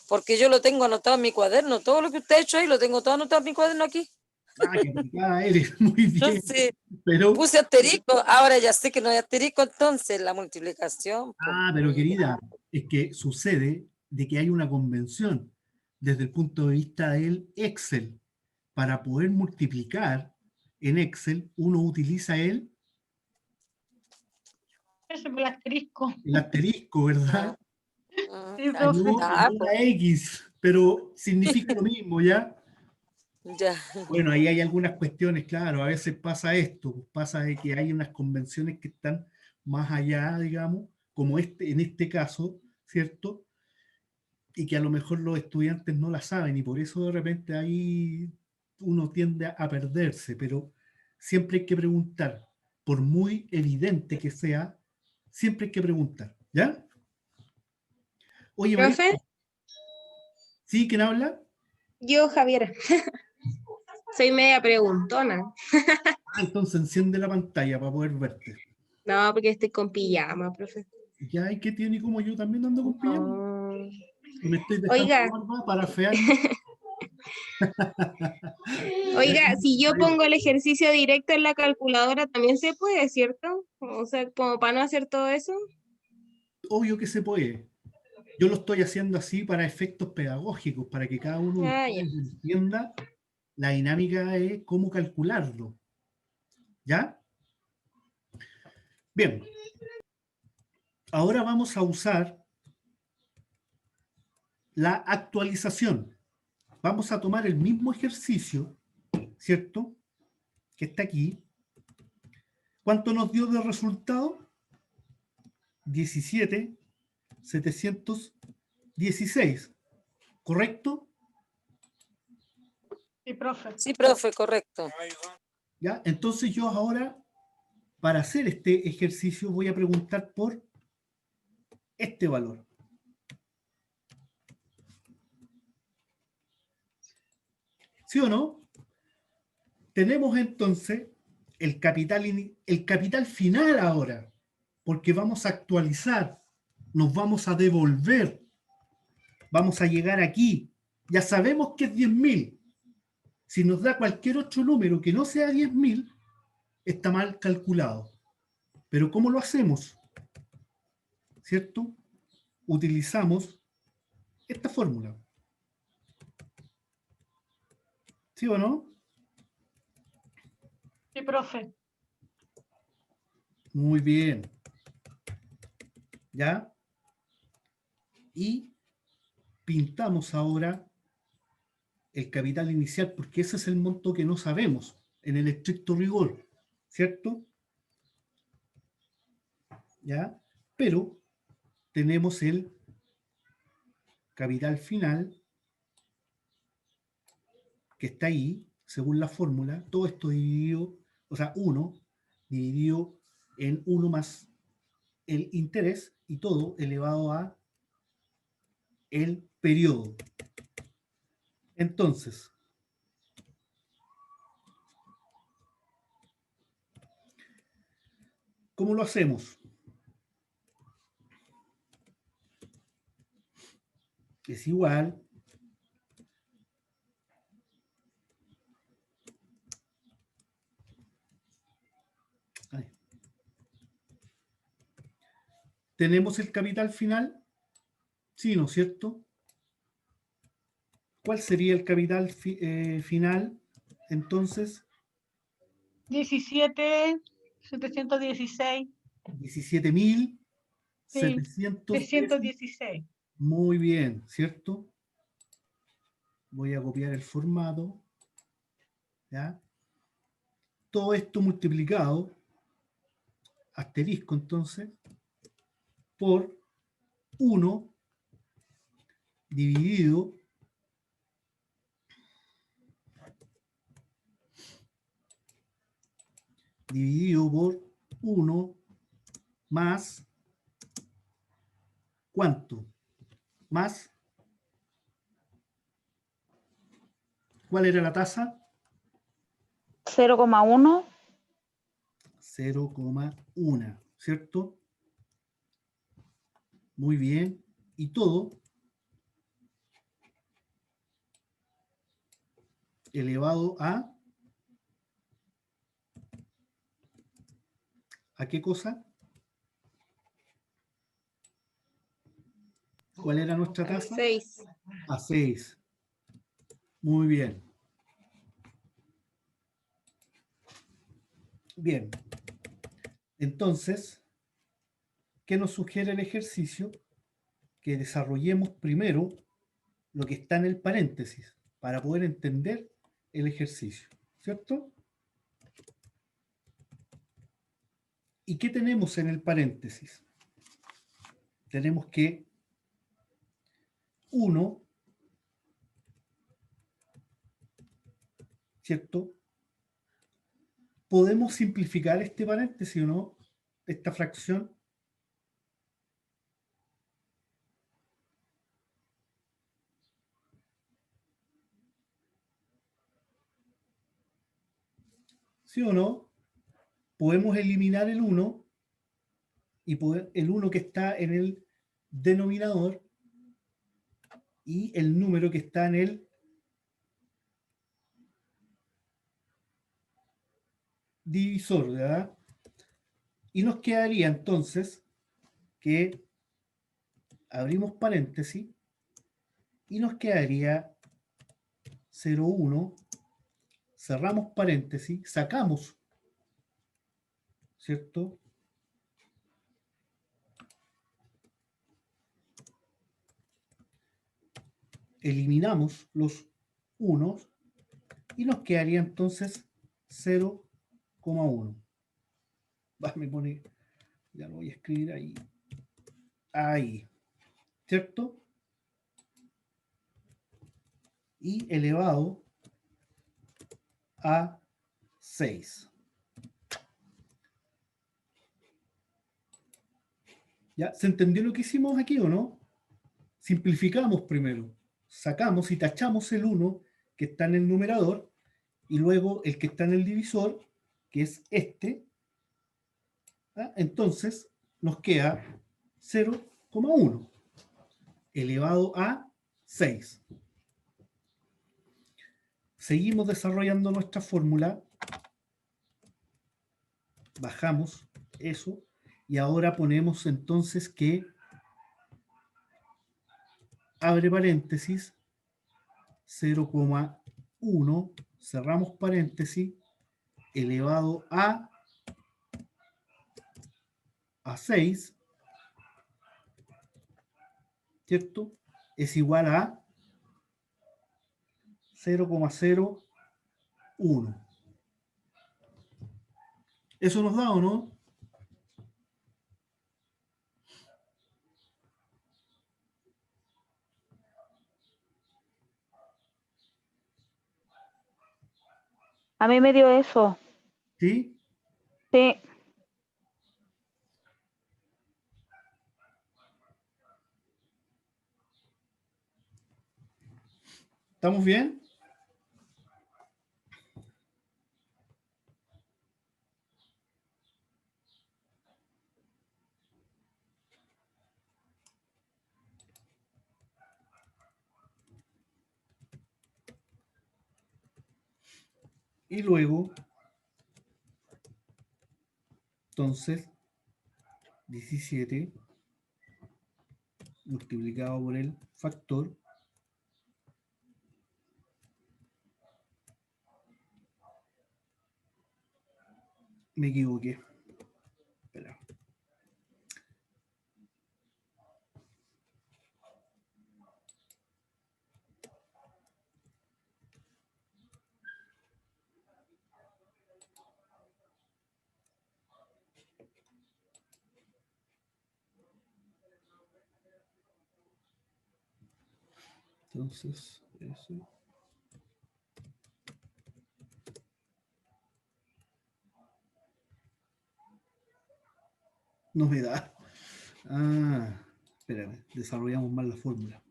Porque yo lo tengo anotado en mi cuaderno, todo lo que usted ha hecho ahí lo tengo todo anotado en mi cuaderno aquí. Ah, qué aplicada eres, muy bien. Entonces, Pero, puse asterisco, ahora ya sé que no hay asterisco, entonces la multiplicación. pero querida, es que sucede de que hay una convención desde el punto de vista del Excel. Para poder multiplicar en Excel, uno utiliza el Ese es el asterisco. asterisco, ¿verdad? Sí, profe. No la X, pero significa lo mismo, ¿ya? Ya. Bueno, ahí hay algunas cuestiones, claro, a veces pasa esto, pasa de que hay unas convenciones que están más allá, digamos, como en este caso, ¿cierto? Y que a lo mejor los estudiantes no la saben y por eso de repente ahí uno tiende a perderse, pero siempre hay que preguntar, por muy evidente que sea, siempre hay que preguntar, ¿ya? Oye, María, ¿Profe? ¿sí? ¿Quién habla? Yo, Javiera. Soy media preguntona. Entonces enciende la pantalla para poder verte. No, porque estoy con pijama, profe. Ya, ¿y qué tiene como yo también ando con pijama? No. Y me estoy dejando Oiga. barba para fearme. Oiga, si yo pongo el ejercicio directo en la calculadora, también se puede, ¿cierto? O sea, como para no hacer todo eso. Obvio que se puede. Yo lo estoy haciendo así para efectos pedagógicos, para que cada uno de ustedes entienda la dinámica de cómo calcularlo. ¿Ya? Bien. Ahora vamos a usar la actualización. Vamos a tomar el mismo ejercicio, ¿cierto? Que está aquí. ¿Cuánto nos dio de resultado? 17.716. ¿Correcto? Sí, profe. Sí, profe, correcto. ¿Ya? Entonces yo ahora, para hacer este ejercicio, voy a preguntar por este valor. ¿Sí o no? Tenemos entonces el capital final ahora, porque vamos a actualizar, nos vamos a devolver, vamos a llegar aquí. Ya sabemos que es 10.000, Si nos da cualquier otro número que no sea 10.000, está mal calculado. Pero ¿cómo lo hacemos? ¿Cierto? Utilizamos esta fórmula. ¿Sí o no? Sí, profe. Muy bien. ¿Ya? Y pintamos ahora el capital inicial, porque ese es el monto que no sabemos en el estricto rigor, ¿cierto? ¿Ya? Pero tenemos el capital final, que está ahí, según la fórmula, todo esto dividido, o sea, 1 dividido en 1 más el interés, y todo elevado a el periodo. Entonces, ¿cómo lo hacemos? Es igual ay. ¿Tenemos el capital final? Sí, ¿no es cierto? ¿Cuál sería el capital final? Entonces, 17.716. 17.716. 316. Muy bien, ¿cierto? Voy a copiar el formato. ¿Ya? Todo esto multiplicado, asterisco entonces, por 1 dividido por 1 más, ¿cuánto? Más, ¿cuál era la tasa? 0,1. 0,1, ¿cierto? Muy bien. Y todo elevado ¿a qué cosa? ¿Cuál era nuestra tasa? 6. A 6. Muy bien. Bien. Entonces, ¿qué nos sugiere el ejercicio? Que desarrollemos primero lo que está en el paréntesis para poder entender el ejercicio, ¿cierto? ¿Y qué tenemos en el paréntesis? Tenemos que 1, ¿cierto? ¿Podemos simplificar este paréntesis o no? Esta fracción. ¿Sí o no? Podemos eliminar el 1 y el 1 que está en el denominador y el número que está en el divisor, ¿verdad? Y nos quedaría entonces que abrimos paréntesis y nos quedaría 0,1, cerramos paréntesis, sacamos, ¿cierto? Eliminamos los unos y nos quedaría entonces 0,1. Me pone, ya lo voy a escribir ahí. Ahí, ¿cierto? Y elevado a 6. ¿Ya? ¿Se entendió lo que hicimos aquí o no? Simplificamos primero. Sacamos y tachamos el 1 que está en el numerador y luego el que está en el divisor, que es este. ¿Ah? Entonces nos queda 0,1 elevado a 6. seguimos desarrollando nuestra fórmula, bajamos eso, y ahora ponemos entonces que abre paréntesis, 0,1, cerramos paréntesis, elevado a 6, ¿cierto? Es igual a 0,01. ¿Eso nos da o no? A mí me dio eso. ¿Sí? Sí. ¿Estamos bien? Y luego, entonces, 17 multiplicado por el factor me equivoqué. Espera. Entonces, eso. No me da. Ah, espérame, desarrollamos mal la fórmula.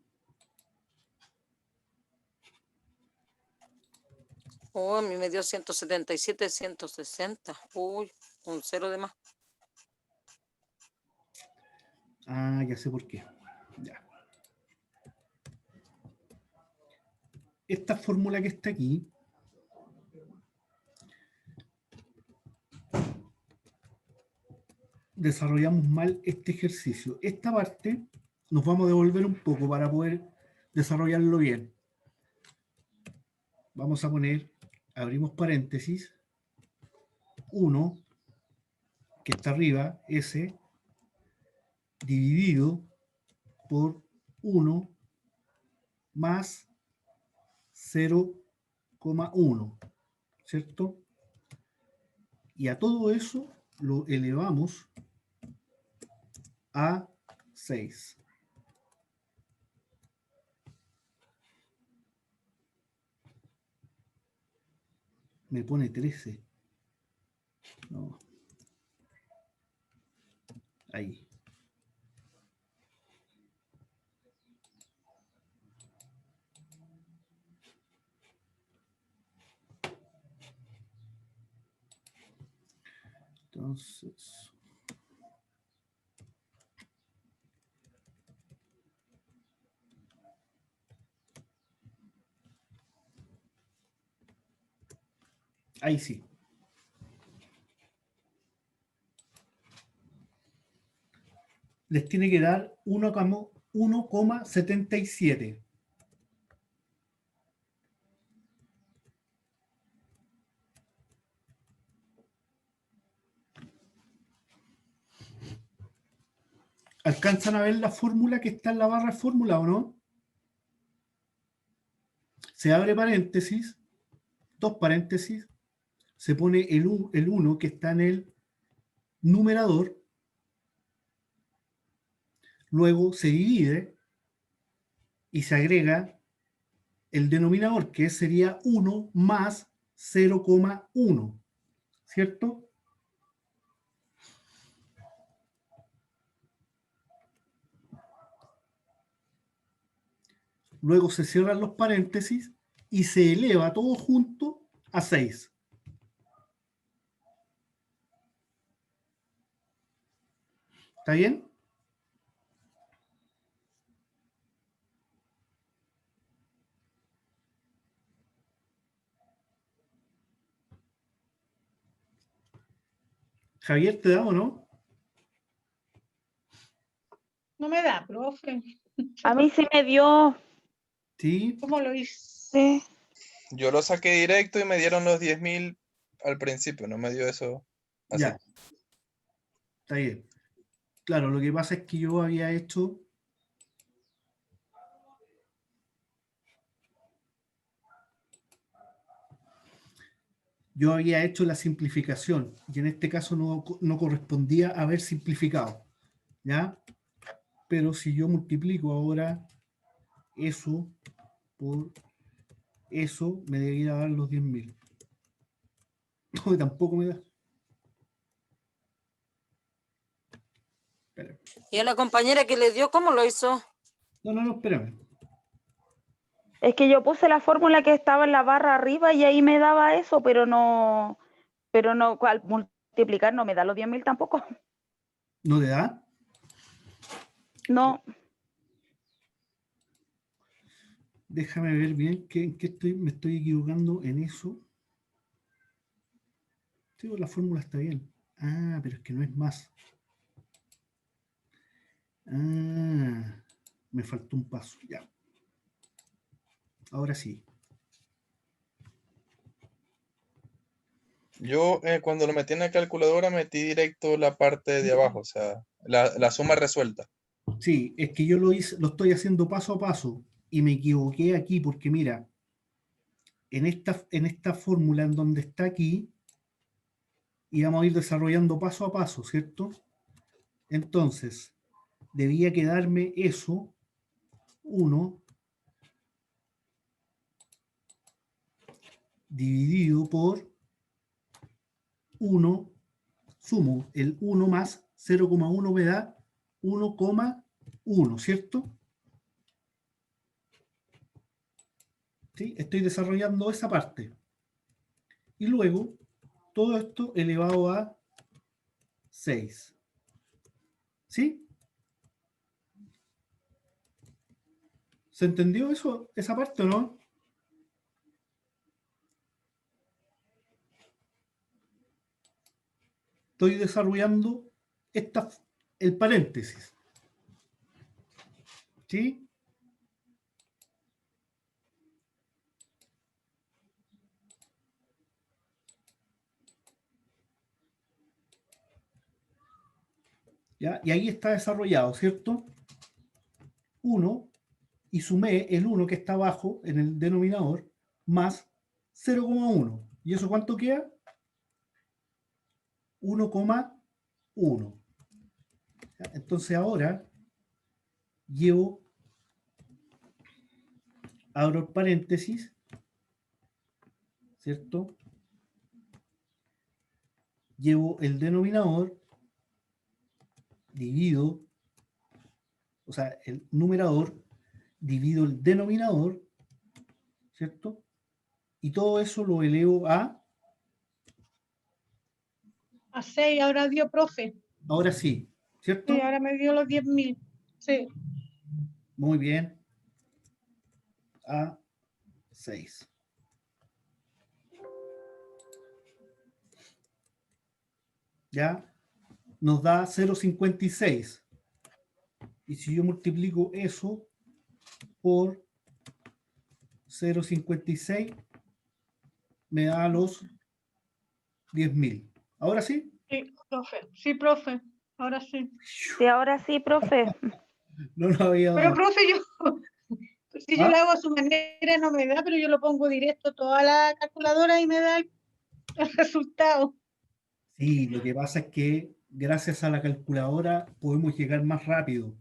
Oh, a mí me dio 177, 160. Uy, un 0 de más. Ah, ya sé por qué. Ya. Esta fórmula que está aquí desarrollamos mal este ejercicio. Esta parte nos vamos a devolver un poco para poder desarrollarlo bien. Vamos a poner, abrimos paréntesis, 1, que está arriba, S, dividido por 1 más 0,1, ¿cierto? Y a todo eso lo elevamos a 6. Me pone 13. No. Ahí. Entonces, ahí sí. Les tiene que dar 1,77. ¿Alcanzan a ver la fórmula que está en la barra de fórmula o no? Se abre paréntesis, dos paréntesis, se pone el 1 que está en el numerador, luego se divide y se agrega el denominador, que sería 1 más 0,1, ¿cierto? Luego se cierran los paréntesis y se eleva todo junto a 6. ¿Está bien? Javier, ¿te da o no? No me da, profe. A mí sí me dio. Sí. ¿Cómo lo hice? Sí. Yo lo saqué directo y me dieron los 10.000 al principio, no me dio eso así. Ya. Está bien. Claro, lo que pasa es que yo había hecho... Yo había hecho la simplificación y en este caso no correspondía haber simplificado, ¿ya? Pero si yo multiplico ahora eso por eso, me debería dar los 10.000. No, tampoco me da. Espera. ¿Y a la compañera que le dio, cómo lo hizo? No, espérame. Es que yo puse la fórmula que estaba en la barra arriba y ahí me daba eso, pero no, al multiplicar no me da los 10.000 tampoco. ¿No te da? No, Déjame ver bien que me estoy equivocando en eso. Sí, la fórmula está bien. Ah, pero es que no es más. Ah, me faltó un paso. Ya. Ahora sí. Yo cuando lo metí en la calculadora metí directo la parte de abajo, o sea, la suma resuelta. Sí, es que yo lo estoy haciendo paso a paso y me equivoqué aquí porque mira, en esta fórmula en donde está aquí, íbamos a ir desarrollando paso a paso, ¿cierto? Entonces, debía quedarme eso, 1, dividido por 1, sumo el 1 más 0,1 me da 1,1, ¿cierto? ¿Sí? Estoy desarrollando esa parte. Y luego, todo esto elevado a 6. ¿Sí? ¿Se entendió eso, esa parte o no? Estoy desarrollando el paréntesis. ¿Sí? ¿Ya? Y ahí está desarrollado, ¿cierto? 1, y sumé el 1 que está abajo en el denominador más 0,1. ¿Y eso cuánto queda? 1,1. Entonces ahora abro el paréntesis, ¿cierto? Llevo el denominador, divido, o sea, el numerador, divido el denominador, ¿cierto? Y todo eso lo elevo a... A 6, ahora dio, profe. Ahora sí, ¿cierto? Sí, ahora me dio los 10.000. Sí. Muy bien. A 6. ¿Ya? Nos da 0,56. Y si yo multiplico eso por 0,56, me da los 10.000. ¿Ahora sí? Sí, profe. Sí, profe. Ahora sí. sí, ahora sí, profe. No lo había Pero, dado. profe, si yo ¿Ah? lo hago a su manera, no me da, pero yo lo pongo directo toda la calculadora y me da el resultado. Sí, lo que pasa es que gracias a la calculadora podemos llegar más rápido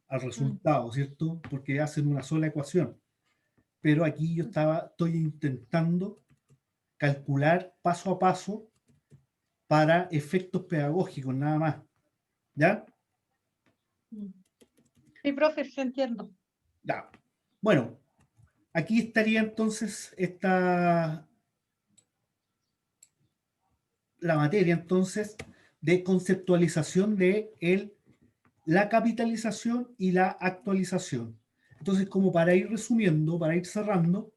al resultado, ¿cierto? Porque hacen una sola ecuación. Pero aquí yo estoy intentando calcular paso a paso para efectos pedagógicos, nada más. ¿Ya? Sí, profe, sí entiendo. Ya. Bueno, aquí estaría entonces la materia entonces de conceptualización de la capitalización y la actualización. Entonces, como para ir resumiendo, para ir cerrando,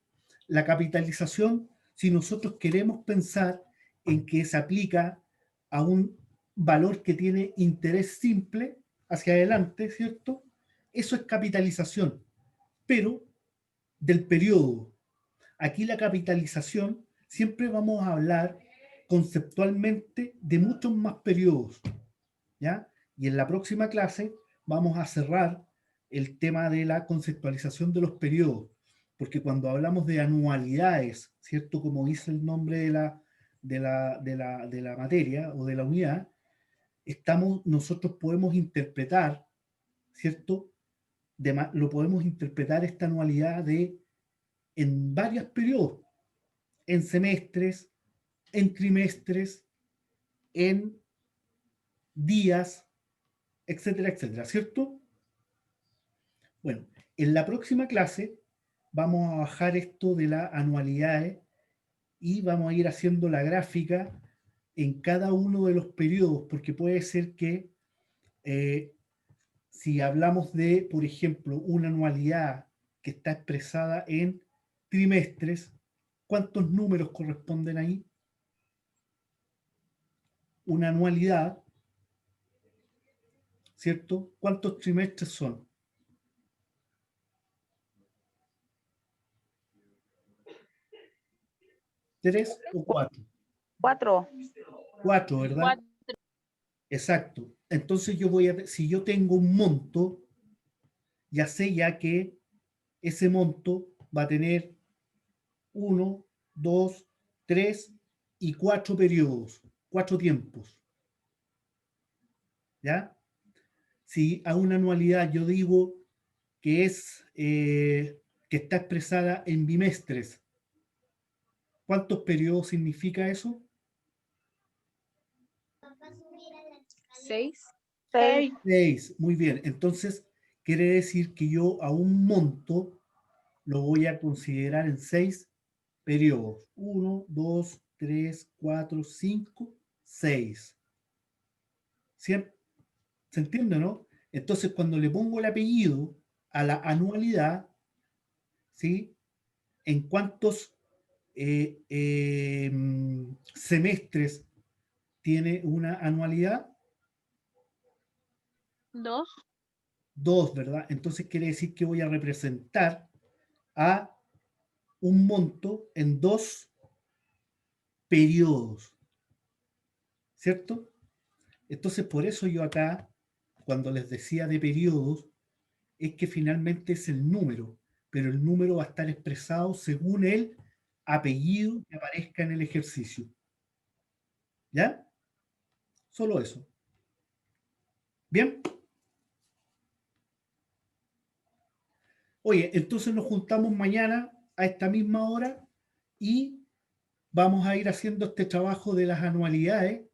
la capitalización, si nosotros queremos pensar en que se aplica a un valor que tiene interés simple hacia adelante, ¿cierto? Eso es capitalización, pero del periodo. Aquí la capitalización siempre vamos a hablar conceptualmente de muchos más periodos, ¿ya? Y en la próxima clase vamos a cerrar el tema de la conceptualización de los periodos, porque cuando hablamos de anualidades, ¿cierto? Como dice el nombre de la materia o de la unidad, nosotros podemos interpretar, ¿cierto? Lo podemos interpretar esta anualidad en varios periodos, en semestres, en trimestres, en días, etcétera, etcétera, ¿cierto? Bueno, en la próxima clase vamos a bajar esto de las anualidades y vamos a ir haciendo la gráfica en cada uno de los periodos, porque puede ser que si hablamos de, por ejemplo, una anualidad que está expresada en trimestres, ¿cuántos números corresponden ahí? Una anualidad, ¿cierto? ¿Cuántos trimestres son? ¿3 o 4? 4. 4, ¿verdad? Exacto. Entonces si yo tengo un monto, ya sé ya que ese monto va a tener 1, 2, 3 y 4 periodos, 4 tiempos. ¿Ya? Si a una anualidad yo digo que que está expresada en bimestres, ¿cuántos periodos significa eso? 6. 6. 6. Muy bien. Entonces, quiere decir que yo a un monto lo voy a considerar en 6 periodos. 1, 2, 3, 4, 5, 6. ¿Se entiende, no? Entonces, cuando le pongo el apellido a la anualidad, ¿sí? ¿En cuántos semestres tiene una anualidad? 2. 2, ¿verdad? Entonces quiere decir que voy a representar a un monto en 2 periodos, ¿cierto? Entonces por eso yo acá, cuando les decía de periodos, es que finalmente es el número, pero el número va a estar expresado según el apellido que aparezca en el ejercicio. ¿Ya? Solo eso. ¿Bien? Oye, entonces nos juntamos mañana a esta misma hora y vamos a ir haciendo este trabajo de las anualidades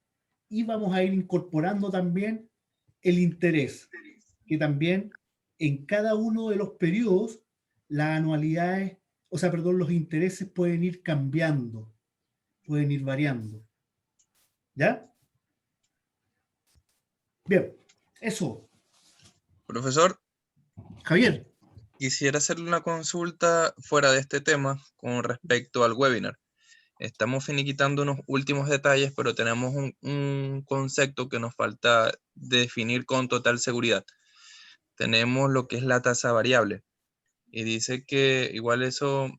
y vamos a ir incorporando también el interés, que también en cada uno de los periodos las anualidades, o sea, perdón, los intereses pueden ir cambiando, pueden ir variando. ¿Ya? Bien, eso. Profesor, Javier. quisiera hacerle una consulta fuera de este tema con respecto al webinar. Estamos finiquitando unos últimos detalles, pero tenemos un concepto que nos falta definir con total seguridad. Tenemos lo que es la tasa variable. Y dice que igual eso